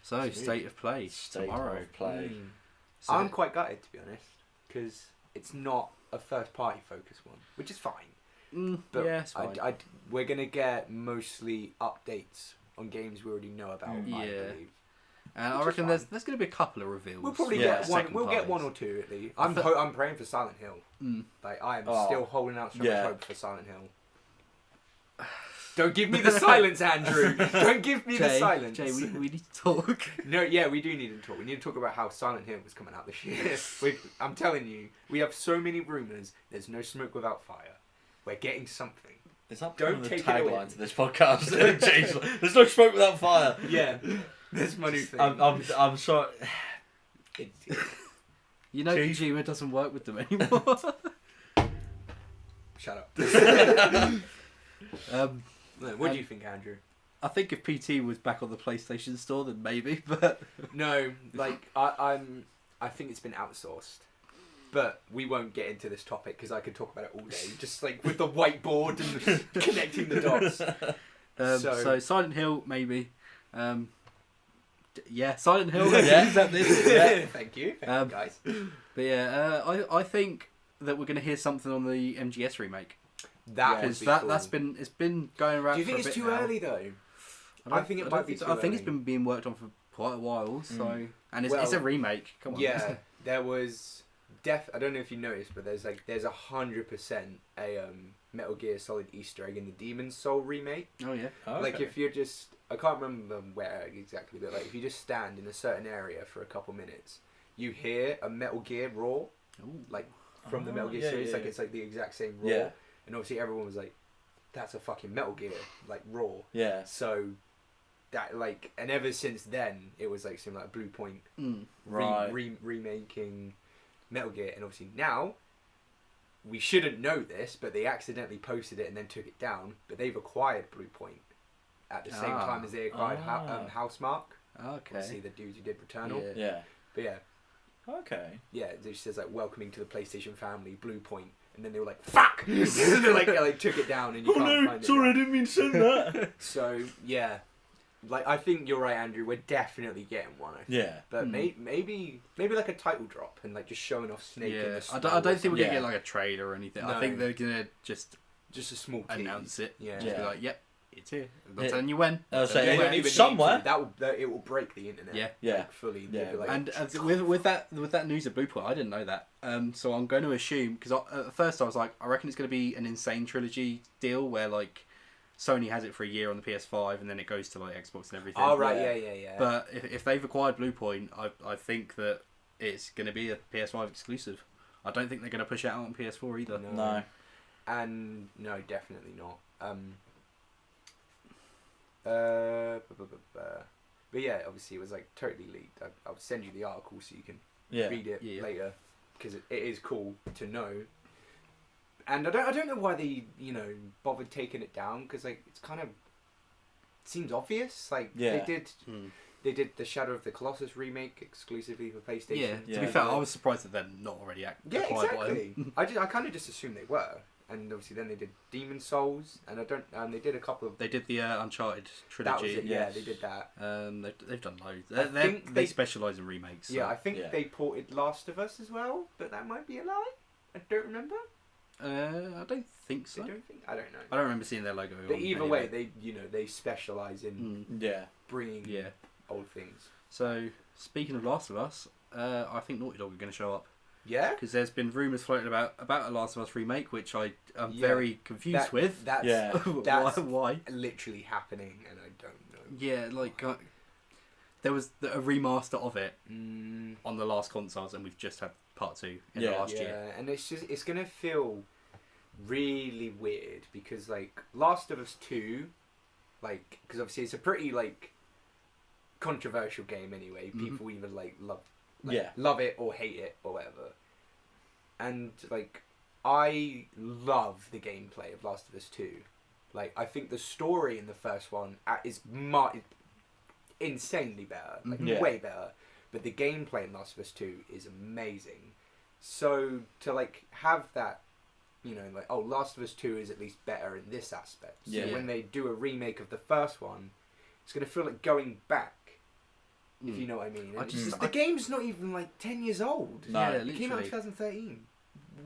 So, Smooth. state of play State tomorrow. of play. So, I'm quite gutted, to be honest, because it's not a first-party focus one, which is fine. But yeah, it's fine. we're gonna get mostly updates on games we already know about. I Yeah. believe. And I reckon there's going to be a couple of reveals. We'll probably get one. We'll get one or two at least. I'm praying for Silent Hill. Like I am still holding out so much hope for Silent Hill. Don't give me the silence, Andrew. Don't give me the silence. Jay, we need to talk. No, yeah, we do need to talk. We need to talk about how Silent Hill was coming out this year. I'm telling you, we have so many rumours. There's no smoke without fire. We're getting something. Is that Don't the take tagline to this podcast? There's no smoke without fire. Yeah, that's my new thing. I'm sorry. You know, Kojima doesn't work with them anymore. Shut up. What do you think, Andrew? I think if PT was back on the PlayStation Store, then maybe. But no, like I think it's been outsourced. But we won't get into this topic because I could talk about it all day, just like with the whiteboard and connecting the dots. So Silent Hill, maybe. Silent Hill. Thank you, guys. But yeah, I think that we're going to hear something on the MGS remake. That's been going around. Do you think for a it's bit too now. early though? I think it might be too early. I think it's been being worked on for quite a while. So and it's a remake. Come on. Yeah, there was. I don't know if you noticed, but there's 100% a Metal Gear Solid Easter egg in the Demon's Soul remake. Oh yeah. Okay. Like if you're just, I can't remember where exactly, but like if you just stand in a certain area for a couple minutes, you hear a Metal Gear roar, like from the Metal Gear series. Like it's like the exact same roar, and obviously everyone was like, "That's a fucking Metal Gear like roar." Yeah. So that like, and ever since then, it was like something like Blue Point remaking Metal Gear, and obviously now we shouldn't know this, but they accidentally posted it and then took it down. But they've acquired Blue Point at the same time as they acquired Housemarque. Okay. Obviously the dudes who did Returnal. Yeah. But yeah. Okay. Yeah, it just says like welcoming to the PlayStation family, Blue Point, and then they were like fuck, and they like took it down and you can't find it. Sorry, I didn't mean to say that. So yeah. Like I think you're right, Andrew. We're definitely getting one. I think. Yeah, but maybe like a title drop and like just showing off Snake. In the I don't think we're gonna get like a trailer or anything. No. I think they're gonna just a small announce it. Yeah, just be like, yep, it's here. I'm not telling you when. They don't even somewhere it will break the internet. Yeah, like, fully. Yeah, like, and with that news of Blue Point, I didn't know that. So I'm going to assume because at first I was like, I reckon it's going to be an Insane Trilogy deal where like Sony has it for a year on the PS5 and then it goes to like Xbox and everything. Oh right, yeah. But if they've acquired Blue Point, I think that it's going to be a PS5 exclusive. I don't think they're going to push it out on PS4 either. No. And no, definitely not. But yeah, obviously it was like totally leaked. I'll send you the article so you can read it later because it is cool to know. And I don't know why they bothered taking it down because like it's kind of seems obvious. Like they did the Shadow of the Colossus remake exclusively for PlayStation. Yeah. To be fair, I was surprised that they're not already acquired by them. I kind of just assumed they were. And obviously then they did Demon's Souls, and they did a couple of... They did the Uncharted trilogy. That was it, yeah, they did that. They've done loads. They specialise in remakes. So. Yeah, I think they ported Last of Us as well, but that might be a lie. I don't remember. I don't think so. I don't know. I don't remember seeing their logo. But either way, they specialise in bringing old things. So, speaking of Last of Us, I think Naughty Dog are going to show up. Yeah? Because there's been rumours floating about a Last of Us remake, which I am very confused with. That's why? Literally happening, and I don't know. Yeah, like there was a remaster of it on the last consoles, and we've just had part 2 in the last year. Yeah, and it's gonna feel really weird because like Last of Us 2, like because obviously it's a pretty like controversial game anyway. People either love it or hate it or whatever. And like I love the gameplay of Last of Us 2. Like I think the story in the first one is insanely better, like way better. But the gameplay in Last of Us 2 is amazing. So to like have that, like Last of Us 2 is at least better in this aspect. So when they do a remake of the first one, it's gonna feel like going back. If you know what I mean. The game's not even like 10 years old. No, it came out in 2013.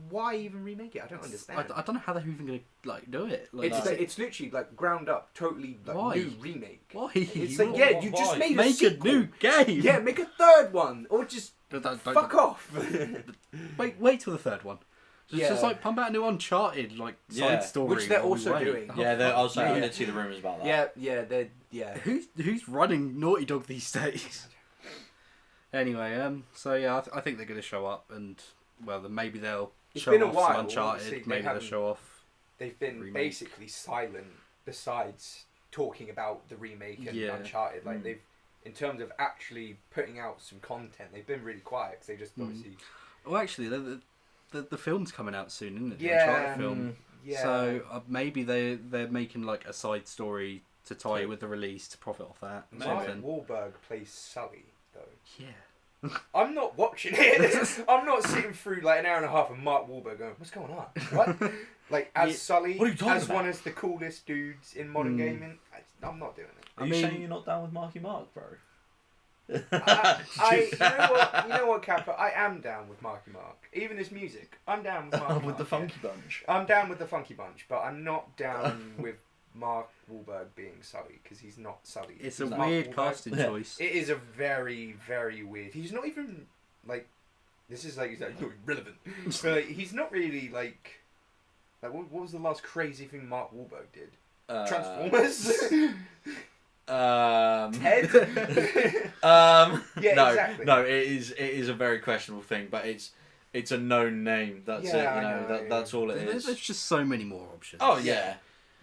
why even remake it? I don't understand. I don't know how they're even gonna like do it. Like, It's literally like ground up, totally like Why? new remake. Why? It's like, yeah, you just made a make sequel. a new game. Yeah, make a third one, or just Don't- fuck off. Wait till the third one. Yeah. Just like pump out a new Uncharted like Yeah. side story, Which they're while we also wait. doing. Yeah, I was saying, I Yeah. did see the rumours about that. Yeah. Who's running Naughty Dog these days? Anyway, so yeah, I think they're going to show up, and well, then maybe they'll It's show been a off while, some obviously, Uncharted. they Maybe they'll haven't- show off. They've been Remake. basically silent besides talking about the remake and Yeah. Uncharted. Like they've, in terms of actually putting out some content, they've been really quiet because they just obviously. Well, actually, the film's coming out soon, isn't it? The Yeah. Uncharted film. Yeah. So maybe they're making like a side story to tie with the release to profit off that. or Mark something. Wahlberg plays Sully though. Yeah. I'm not watching it. I'm not sitting through like an hour and a half of Mark Wahlberg going, "What's going on? What?" Like as Yeah. Sully, What are you talking as about? one of the coolest dudes in modern gaming. I'm not doing it. Are I you mean- saying you're not down with Marky Mark, bro? You know what, Kappa? I am down with Marky Mark. Even his music, I'm down with Marky Mark. with the yeah. Funky Bunch. I'm down with the Funky Bunch, but I'm not down with Mark Wahlberg being Sully because he's not Sully. It's He's a Mark weird Wahlberg. casting Yeah. choice. It is a very, very weird. He's not even like. This is like he's not relevant. But like, he's not really like. Like what was the last crazy thing Mark Wahlberg did? Transformers. Ted. Yeah, no, exactly. no, it is a very questionable thing, but it's a known name. That's Yeah, it. I You know, know. that's all it There's is. just so many more options. Oh yeah,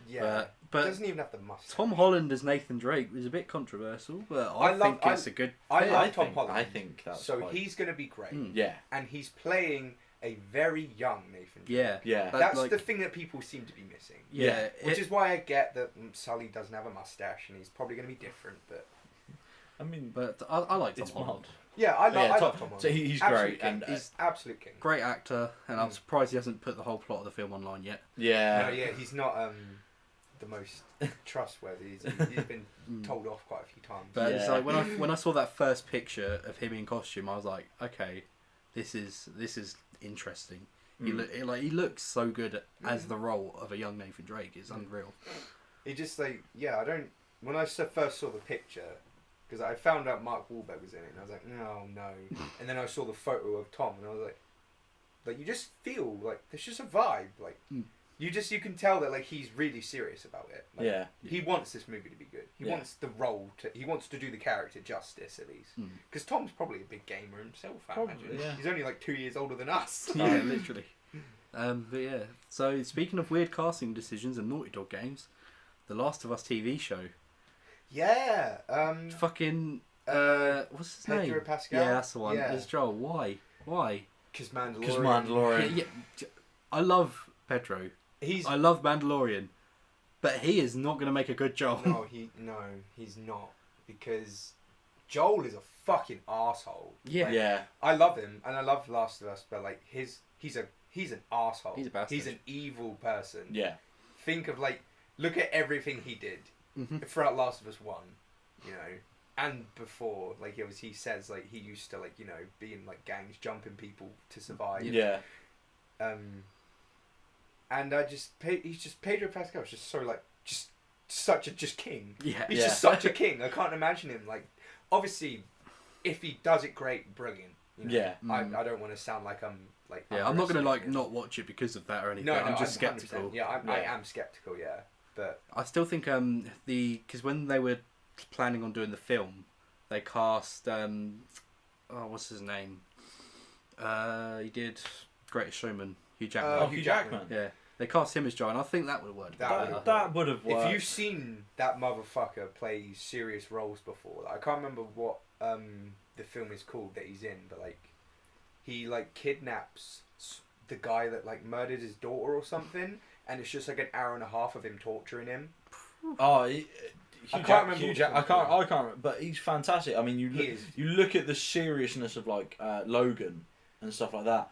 Yeah. But Doesn't even have the mustache. Tom Holland as Nathan Drake was a bit controversial, but I think it's a good. I fit. love Tom Holland. I think that's so quite- he's going to be great, Yeah, and he's playing a very young Nathan Drake. Yeah, yeah. That, That's like- the thing that people seem to be missing. Yeah, Which is why I get that Sully doesn't have a mustache and he's probably going to be different. But I mean, But I like Tom it's Holland. mod. yeah, I Yeah, love Tom Holland. so he's Absolute great, king. and he's absolute king. Great actor, and I'm surprised he hasn't put the whole plot of the film online yet. yeah, No, yeah, he's not the most trustworthy. He's been told off quite a few times. But it's Yeah. like when I saw that first picture of him in costume, I was like, okay, this is interesting. He looks so good as the role of a young Nathan Drake. It's unreal. He just like I don't. When I first saw the picture, because I found out Mark Wahlberg was in it, and I was like, no. And then I saw the photo of Tom, and I was like you just feel like there's just a vibe. Like you can tell that like he's really serious about it. Like, yeah. He wants this movie to be good. He wants the role to. He wants to do the character justice at least. Because Tom's probably a big gamer himself. I Probably, imagine. yeah. He's only like 2 years older than us. Yeah, literally. But yeah. So speaking of weird casting decisions and Naughty Dog games, the Last of Us TV show. Yeah. Fucking what's his Pedro name? Pascal? Yeah, that's the one. Yeah. It's Joel. Why? Because Mandalorian. Because Mandalorian. Yeah, I love Pedro. He's I love Mandalorian, but he is not going to make a good Joel. no, he's not because Joel is a fucking asshole. Yeah. Like, Yeah. I love him and I love Last of Us, but like he's an asshole. He's a bastard. He's an evil person. Yeah. Think of look at everything he did throughout Last of Us 1, you know, and before. He says he used to be in gangs, jumping people to survive. Yeah. And he's just Pedro Pascal is just so just such a king. Yeah. He's Yeah. just such a king. I can't imagine him obviously if he does it great, brilliant. You know? Yeah. I don't want to sound like I'm Yeah, I'm not going to underestimating it. not watch it because of that or anything. No, I'm just 100%. skeptical. Yeah, I Yeah. am skeptical. Yeah, but I still think because when they were planning on doing the film, they cast what's his name? He did Greatest Showman, Hugh Jackman. Oh, Hugh Jackman. Yeah, they cast him as Joel, and I think that would work. That would have worked. if you've seen that motherfucker play serious roles before, I can't remember what the film is called that he's in, but he kidnaps the guy that murdered his daughter or something, and it's just an hour and a half of him torturing him. Oh, I can't remember Hugh what Jack, I it's can't. called. I can't. Remember, but he's fantastic. I mean, He is. you look at the seriousness of Logan and stuff like that.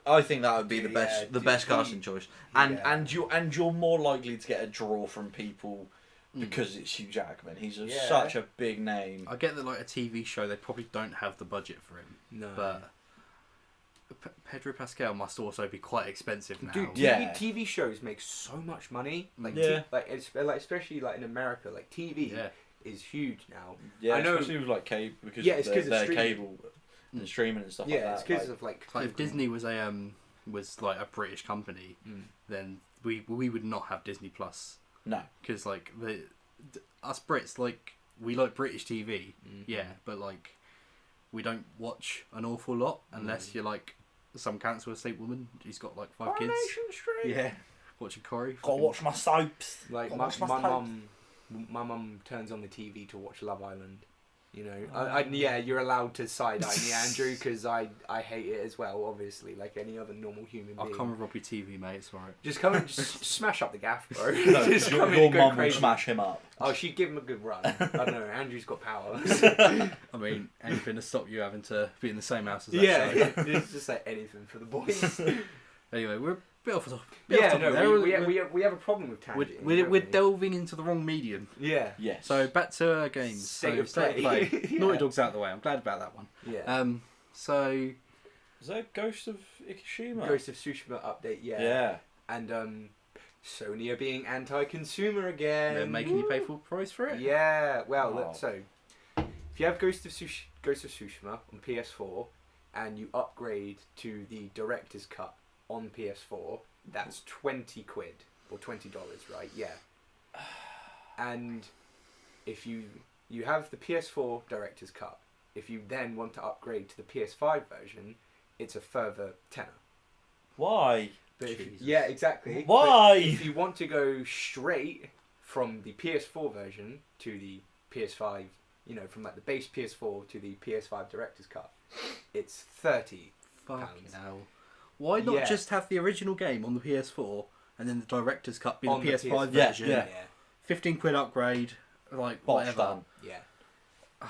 I think that would be the best, Yeah, the dude, best casting choice. And yeah. you're more likely to get a draw from people because it's Hugh Jackman. He's Yeah. such a big name. I get that a TV show they probably don't have the budget for him, No. but Pedro Pascal must also be quite expensive now. Dude, Yeah. TV shows make so much money. Like, Yeah. especially like in America, like TV is huge now. Yeah, I know, especially with like cable, because it's of their streaming. cable and streaming and stuff like that. It's because of like. If Disney was like a British company, then we would not have Disney Plus. No, because like us Brits, like, we like British TV, but like we don't watch an awful lot unless you're like some council estate woman who's got like 5 kids. Yeah, watching Corrie. gotta watch my soaps. Like my mum turns on the TV to watch Love Island. You know, you're allowed to side eye me, Andrew, because I hate it as well. Obviously, like any other normal human being. I'll come and rob your TV, mate. It's alright. Just come and just smash up the gaff, bro. No, just your come in and go mum will crazy. smash him up. Oh, she'd give him a good run. I don't know. Andrew's got power. I mean, anything to stop you having to be in the same house as that show. It's just like anything for the boys. Anyway, we're a bit off the top. We have a problem with tangent. We're delving into the wrong medium. Yeah. Yes. So back to games. State of State of play. Play. Yeah. Naughty Dog's out of the way. I'm glad about that one. Yeah. So Is that Ghost of Ikishima? Ghost of Tsushima update. Yeah. Yeah. And Sony are being anti-consumer again. they're making you pay full price for it. Yeah. Well, Wow. so if you have Ghost of Tsushima on PS4 and you upgrade to the director's cut on PS4, that's £20 or $20, right? Yeah. And if you have the PS4 director's cut, if you then want to upgrade to the PS5 version, it's a further tenner. Why? But Jesus. yeah, exactly. Why? But if you want to go straight from the PS4 version to the PS5, you know, from like the base PS4 to the PS5 director's cut, it's £30. Fucking hell. Why not Yeah. just have the original game on the PS4 and then the director's cut be the On the PS5 Yeah, version? yeah. 15 quid upgrade, like Bosh whatever. done. Yeah.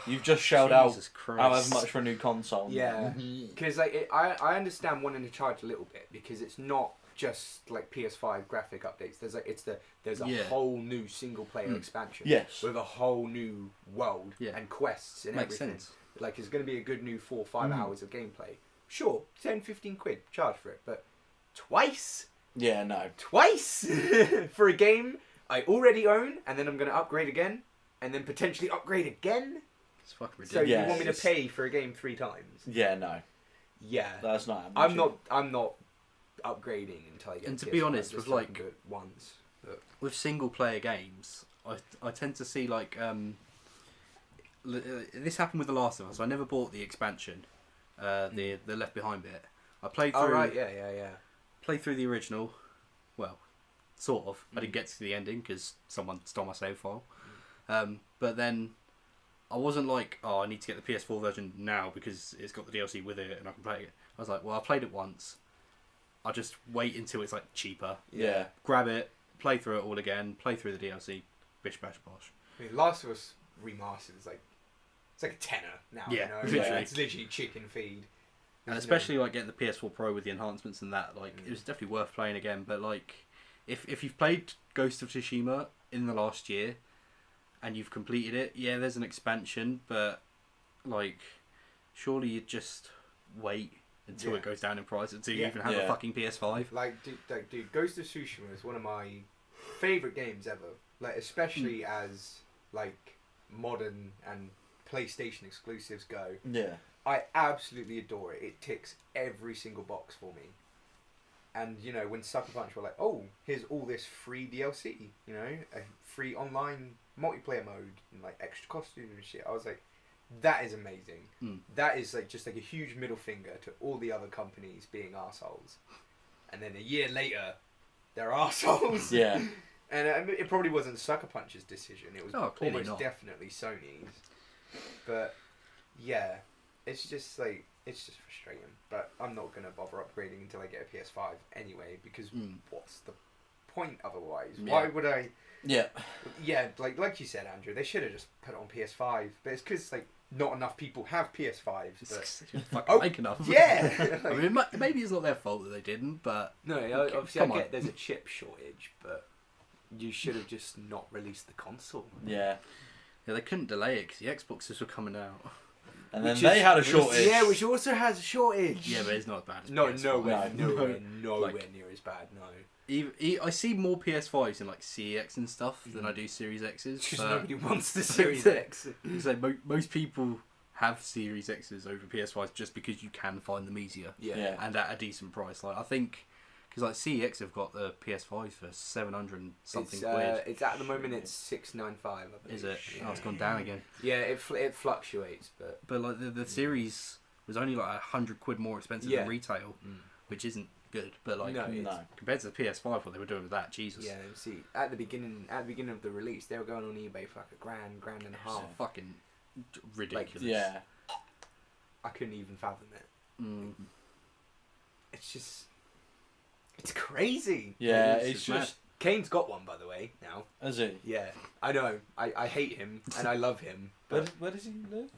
You've just shelled out Jesus Christ. however much for a new console. Yeah. Because like I understand wanting to charge a little bit because it's not just like PS5 graphic updates. There's a whole new single player expansion. Yes. With a whole new world and quests and Makes everything. sense. Like it's going to be a good new 4 or 5 hours of gameplay. Sure, 10, 15 quid charge for it, but twice Yeah, no. for a game I already own, and then I'm going to upgrade again, and then potentially upgrade again. It's fucking So ridiculous. you Yeah, want me to it's- pay for a game 3 times? Yeah, no. Yeah. That's not happening. I'm not upgrading until I get. And to PS5, be honest, just with, like- so I can do it once. But With single player games, I tend to see like this happened with The Last of Us. I never bought the expansion, the Left Behind bit. I played through. oh right, yeah. Played through the original. Well, sort of. I didn't get to the ending because someone stole my save file. But then I wasn't like, oh, I need to get the PS4 version now because it's got the DLC with it and I can play it. I was like, well, I played it once. I'll just wait until it's like cheaper. Yeah. Grab it, play through it all again, play through the DLC, bish bash bosh. I mean, Last of Us Remastered is like it's like a tenner now. Yeah, you know? literally. It's literally chicken feed. And There's especially like getting the PS4 Pro with the enhancements and that, like it was definitely worth playing again. But like, if you've played Ghost of Tsushima in the last year and you've completed it, yeah, there's an expansion, but like, surely you'd just wait until it goes down in price until you even have a fucking PS5. Like, dude, Ghost of Tsushima is one of my favorite games ever. Like, especially as like modern and PlayStation exclusives go. Yeah. I absolutely adore it. It ticks every single box for me. And, you know, when Sucker Punch were like, oh, here's all this free DLC, you know, a free online multiplayer mode and like extra costumes and shit, I was like, that is amazing. That is like just like a huge middle finger to all the other companies being arseholes. And then a year later, they're arseholes. Yeah. And it probably wasn't Sucker Punch's decision. It was clearly almost not. definitely Sony's. But yeah, it's just frustrating. But I'm not gonna bother upgrading until I get a PS5 anyway, because what's the point otherwise? Yeah. Why would I? Yeah. Yeah, like you said, Andrew, they should have just put it on PS5. But it's because like not enough people have PS5s. But Fucking make enough. yeah. I mean, maybe it's not their fault that they didn't, but No, obviously come I on. get there's a chip shortage, but you should have just not released the console. Yeah. yeah, they couldn't delay it because the Xboxes were coming out. And then they had a shortage. Yeah, which also has a shortage. Yeah, but it's not as bad as No, PS5. nowhere Like, near as bad. No. I see more PS5s in like CX and stuff than I do Series X's. Because nobody wants the Series X. So most people have Series X's over PS5s just because you can find them easier. Yeah. And at a decent price. Like I think, because like CEX have got the PS5 for 700 and something quid. It's at the moment it's 695. I believe. Is it? Yeah. Oh, it's gone down again. Yeah, it fluctuates, but like the series was only like 100 quid more expensive than retail, which isn't good. But like compared to the PS5, what they were doing with that, Jesus. Yeah, see, at the beginning of the release, they were going on eBay for like grand and a half. Fucking ridiculous. Yeah. I couldn't even fathom it. It's just, it's crazy. Yeah, It's just. Kane's got one, by the way, now. Has he? Yeah, I know. I hate him and I love him. But Where does he live?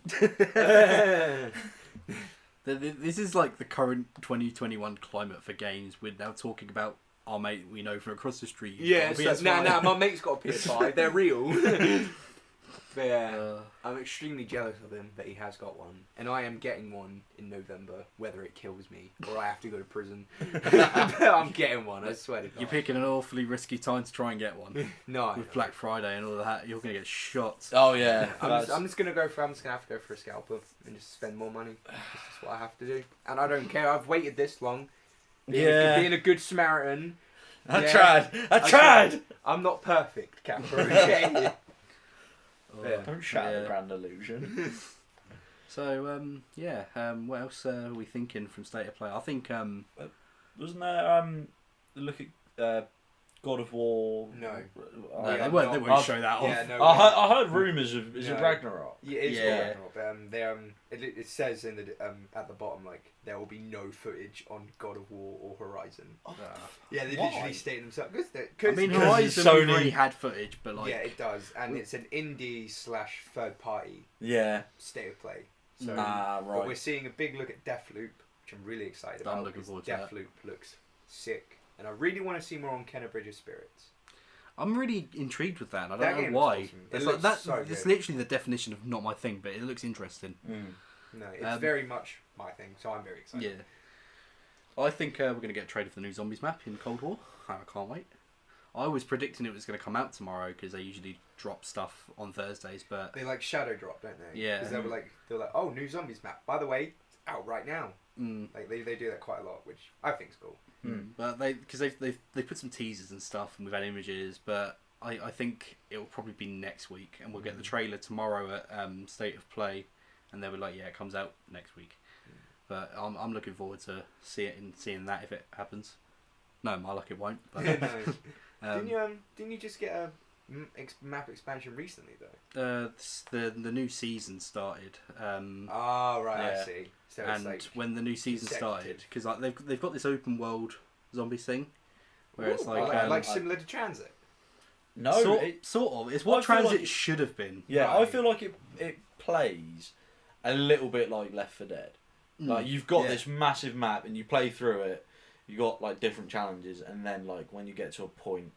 This is like the current 2021 climate for games. We're now talking about our mate we know from across the street. Yeah, so, my mate's got a PS5. They're real. But yeah, I'm extremely jealous of him that he has got one. And I am getting one in November, whether it kills me or I have to go to prison. But I'm getting one, I swear to God. You're picking an awfully risky time to try and get one. No. With Black Friday and all that, you're going to get shot. Oh, yeah. I'm just going to have to go for a scalper and just spend more money. That's just what I have to do. And I don't care. I've waited this long. Being a good Samaritan. I tried. I'm not perfect, Capra, okay? Don't shatter the grand illusion. So, what else are we thinking from State of Play? I think... Wasn't there, look at God of War? No. They won't show that off. Yeah, no, I heard rumours of... Is it Ragnarok? Yeah, it's Ragnarok. But, it says in the at the bottom, like, there will be no footage on God of War or Horizon. Yeah, they literally state themselves. I mean, Horizon already had footage, but like... Yeah, it does. And it's an indie/third party State of Play. So but we're seeing a big look at Deathloop, which I'm really excited about. I'm looking forward to that. Deathloop looks sick. And I really want to see more on Kenna Bridges' Spirits. I'm really intrigued with that. I don't know why. It's like that. It's literally the definition of not my thing, but it looks interesting. No, it's very much my thing, so I'm very excited. Yeah, I think we're going to get a trailer for the new Zombies map in Cold War. I can't wait. I was predicting it was going to come out tomorrow because they usually drop stuff on Thursdays, but they like shadow drop, don't they? Yeah. Because they were like, oh, new Zombies map. By the way, it's out right now. Like they do that quite a lot, which I think is cool. But they put some teasers and stuff, and we've had images, but I think it will probably be next week, and we'll get the trailer tomorrow at State of Play, and they were like, yeah, it comes out next week. But I'm looking forward to seeing that if it happens. No, my luck, it won't. But, didn't you just get a map expansion recently though? The new season started. I see. So and like when the new season started, because like they've got this open world zombies thing, where it's like similar to Transit. No, sort of. It's what Transit should have been. Yeah, right. I feel like it plays a little bit like Left 4 Dead. Like you've got this massive map and you play through it. You got like different challenges, and then like when you get to a point,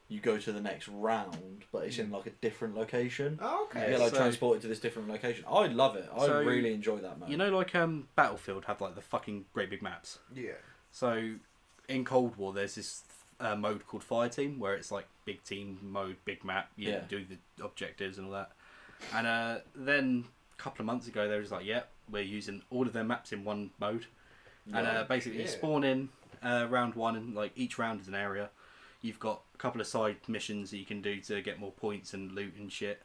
you go to the next round, but it's in like a different location. Oh, okay. You get like transported to this different location. I love it. I really enjoy that mode. You know, like Battlefield have like the fucking great big maps. Yeah. So in Cold War, there's this mode called Fireteam where it's like big team mode, big map. You do the objectives and all that. And then a couple of months ago, they were just like, we're using all of their maps in one mode. And basically, you spawn in round one, and like each round is an area. You've got a couple of side missions that you can do to get more points and loot and shit.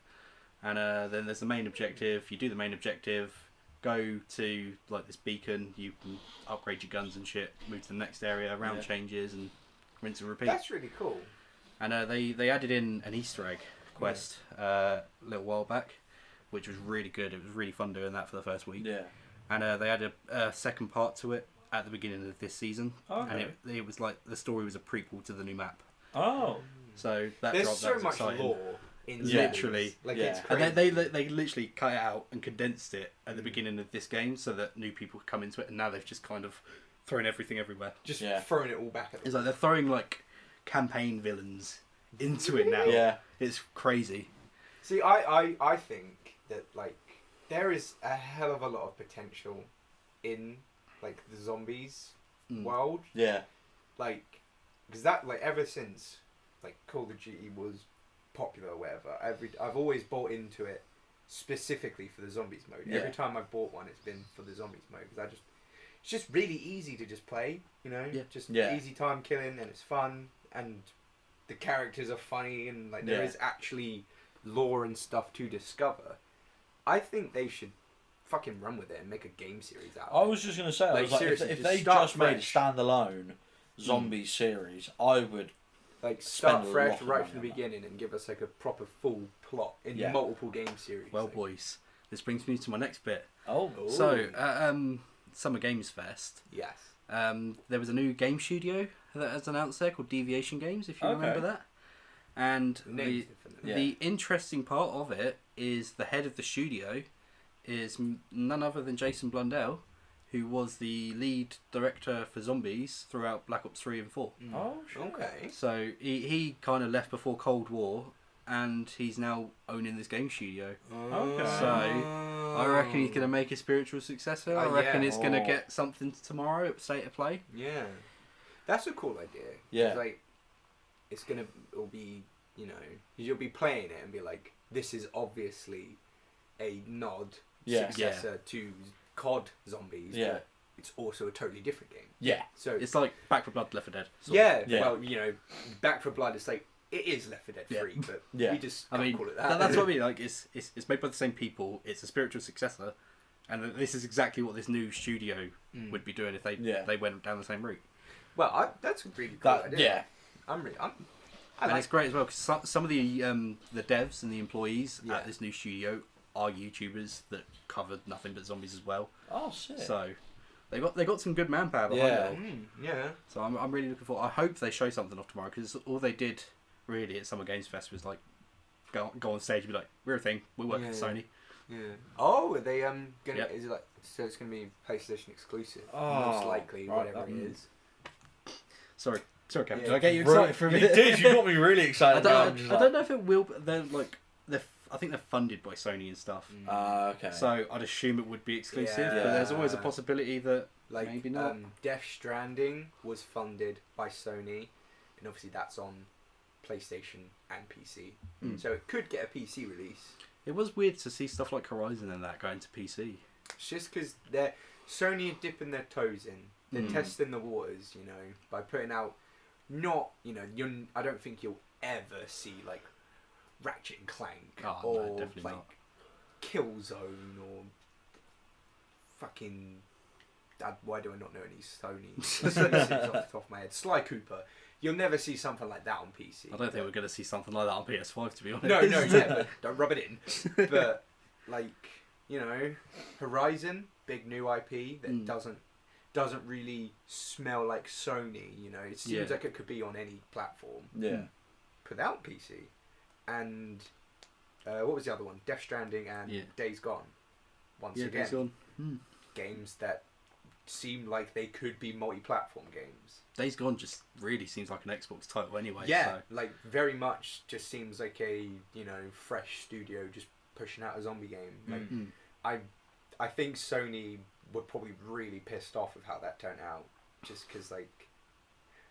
And then there's the main objective. You do the main objective, go to like this beacon, you can upgrade your guns and shit, move to the next area, round changes, and rinse and repeat. That's really cool. And they added in an Easter egg quest a little while back, which was really good. It was really fun doing that for the first week. Yeah. And they added a second part to it at the beginning of this season. Okay. And it was like the story was a prequel to the new map. Oh. So there's so much lore in literally. It's and crazy. they literally cut it out and condensed it at the beginning of this game so that new people could come into it, and now they've just kind of thrown everything everywhere. Just throwing it all back at them. It's like they're throwing like campaign villains into it now. Yeah. It's crazy. See, I think that like there is a hell of a lot of potential in like the zombies world. Yeah. Like, because that like ever since like Call of Duty was popular or whatever, I've always bought into it specifically for the zombies mode. Yeah. Every time I've bought one, it's been for the zombies mode because it's just really easy to just play. You know, just easy time killing and it's fun and the characters are funny and like there is actually lore and stuff to discover. I think they should fucking run with it and make a game series out of it. I was just going to say, I was like, if they start just made a standalone zombie series, I would like start spend a fresh lot of right money from the on that. beginning and give us like a proper full plot in multiple game series. Well, like. boys, this brings me to my next bit. Oh. So, Summer Games Fest. Yes. There was a new game studio that was announced there called Deviation Games, if you remember that. And the interesting part of it is the head of the studio is none other than Jason Blundell, who was the lead director for Zombies throughout Black Ops 3 and 4. Oh, sure. Okay. So he kind of left before Cold War, and he's now owning this game studio. Okay. So I reckon he's going to make a spiritual successor. I reckon it's going to Oh. get something tomorrow at State of Play. Yeah. That's a cool idea. Yeah. It's like, it'll be, you know, you'll be playing it and be like, this is obviously a nod successor to COD Zombies. Yeah. But it's also a totally different game. Yeah. So It's like Back 4 Blood, Left 4 Dead. yeah, Yeah. well, you know, Back 4 Blood is like, it is Left 4 Dead 3, but we just can't call it that. That's what I mean. Like, it's made by the same people. It's a spiritual successor, and this is exactly what this new studio would be doing if they went down the same route. Well, that's a really cool idea. Yeah. And it's great as well because some of the devs and the employees at this new studio are YouTubers that covered nothing but zombies as well. Oh, shit. So they got some good manpower behind it. Yeah. So I'm really looking forward. I hope they show something off tomorrow because all they did really at Summer Games Fest was like go on stage and be like, we're a thing, we're working for Sony. Yeah. Oh, are they gonna? Yep. Is it like so? It's gonna be PlayStation exclusive, Oh, most likely, right, whatever it is. Sorry, Kevin. Yeah. Did I get you excited for a You minute? did. You got me really I excited. don't know if it will. But I think they're funded by Sony and stuff. Okay. So I'd assume it would be exclusive, Yeah. but there's always a possibility that Like maybe not. Death Stranding was funded by Sony, and obviously that's on PlayStation and PC, so it could get a PC release. It was weird to see stuff like Horizon and that going to PC. It's just because Sony are dipping their toes in. They're testing the waters, you know, by putting out not, you know, I don't think you'll ever see like Ratchet and Clank or definitely like not. Killzone or fucking. Why do I not know any Sony exclusives off the top of my head? Sly Cooper. You'll never see something like that on PC. I don't think we're going to see something like that on PS5, to be honest. No, yeah, but don't rub it in. But like, you know, Horizon, big new IP that doesn't really smell like Sony. You know, it seems like it could be on any platform. Yeah. Put that on PC, and what was the other one? Death Stranding and Days Gone. Once again, Days Gone. games that seem like they could be multi-platform games. Days Gone just really seems like an Xbox title anyway. Yeah, so. like very much just seems like a, you know, fresh studio just pushing out a zombie game. Like I think Sony were probably really pissed off with how that turned out, just because like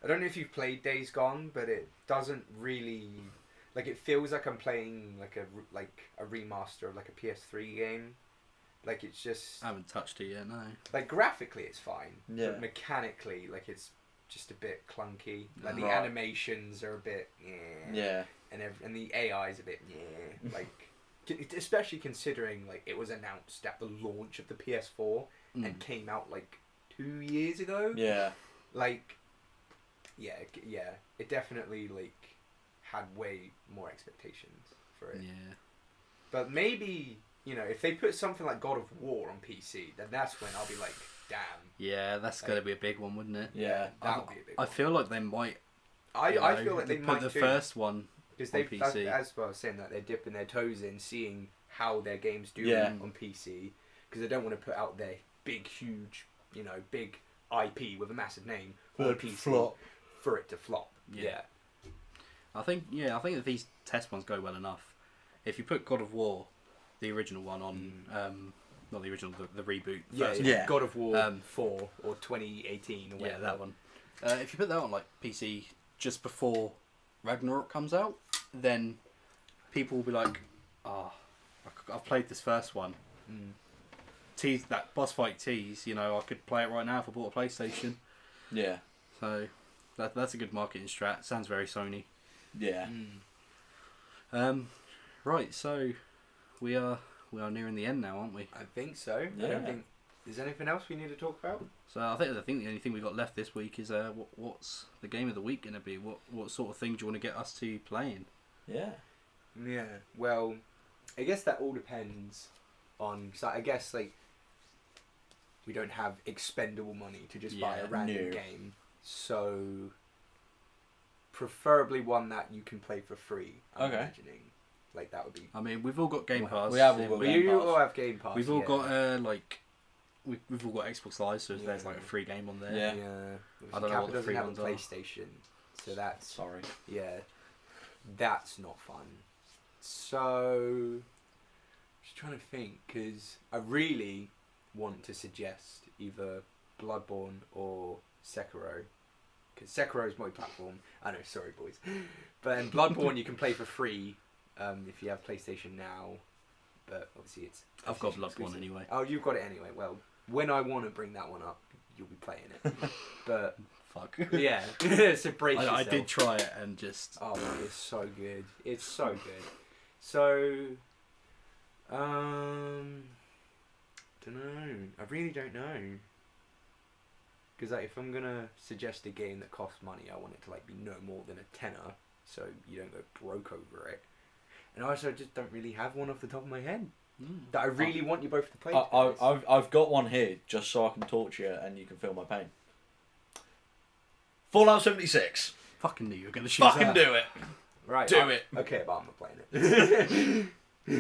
I don't know if you've played Days Gone, but it doesn't really like it feels like I'm playing like a remaster of like a PS3 game. Like it's just I haven't touched it yet, no. like graphically it's fine, Yeah. but mechanically like it's just a bit clunky. Like the animations are a bit and the AI is a bit like especially considering like it was announced at the launch of the PS4 and came out like 2 years ago. Yeah. Like it definitely like had way more expectations for it. Yeah. But maybe, you know, if they put something like God of War on PC, then that's when I'll be like, damn. Yeah, that's going to be a big one, wouldn't it? Yeah. That would be a big I one. feel like they might. I feel like they put might the do. first one Because on they, PC. as well, I was saying that they're dipping their toes in, seeing how their games do on PC. Because they don't want to put out their big, huge, you know, big IP with a massive name on PC for it to flop. Yeah. I think that these test ones go well enough. If you put God of War the original one on not the original, the reboot. Yeah, first yeah. God of War 4 or 2018 or one. whatever. Yeah, that one. If you put that on like PC just before Ragnarok comes out, then people will be like, I've played this first one. Tease that boss fight tease, you know, I could play it right now if I bought a PlayStation. Yeah. So that's a good marketing strat. Sounds very Sony. Yeah. Right, so we are nearing the end now, aren't we? I think so. Yeah. I don't think there's anything else we need to talk about. So I think the only thing we got left this week is what's the game of the week going to be? What sort of thing do you want to get us to playing? Yeah. Yeah. Well, I guess that all depends on. So I guess like we don't have expendable money to just buy a random game, so preferably one that you can play for free. I'm imagining. Like that would be. I mean, we've all got Game Pass. We have all got Game You Pass. all have Game Pass. We've all got like. We've all got Xbox Live, so if there's like a free game on there. Yeah. I don't know what the free doesn't have ones a PlayStation, so that's Sorry. yeah, that's not fun. So, just trying to think because I really want to suggest either Bloodborne or Sekiro, because Sekiro is multi-platform. I know, sorry boys, but in Bloodborne you can play for free if you have PlayStation Now, but obviously it's. I've got PlayStation Bloodborne exclusive. anyway. Oh, you've got it anyway. Well, when I want to bring that one up, you'll be playing it. But Fuck. yeah, so brace yourself. I did try it and just. Oh, man, it's so good. It's so good. So, don't know. I really don't know. Because like, if I'm gonna suggest a game that costs money, I want it to like be no more than a tenner, so you don't go broke over it. And also, I just don't really have one off the top of my head that I really want you both to play. I've got one here just so I can talk to you and you can feel my pain. Fallout 76. Fucking knew you were going to choose Fucking that. do it. Right. Do it. Okay, but I'm not playing it.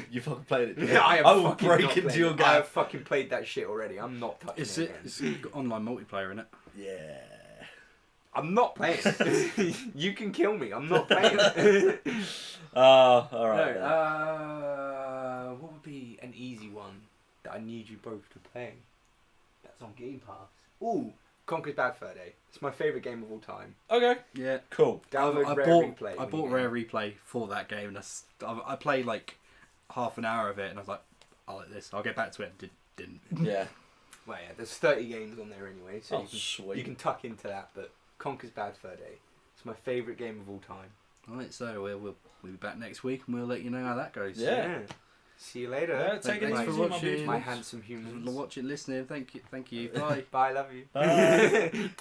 You fucking played it. Yeah, I will break into your I game. have fucking played that shit already. I'm not touching It's it again. it's got online multiplayer in it. Yeah. I'm not playing it. You can kill me. I'm not playing it. Alright. No, what would be an easy one that I need you both to play? That's on Game Pass. Ooh, Conker's Bad Fur Day. It's my favourite game of all time. Okay. Yeah. Cool. Download I Rare bought Replay. I bought Rare Replay for that game. And I played like half an hour of it, and I was like, I like this. I'll get back to it. And didn't. Yeah. Well, yeah, there's 30 games on there anyway, so Sweet. you can tuck into that. But Conker's Bad Fur Day. It's my favourite game of all time. Right, so we'll be back next week, and we'll let you know how that goes. Yeah. See you later. Yeah, take it Thanks easy, for my watching. beautiful. My handsome humans. Watching, listening. Thank you. Bye. Bye, love you. Bye.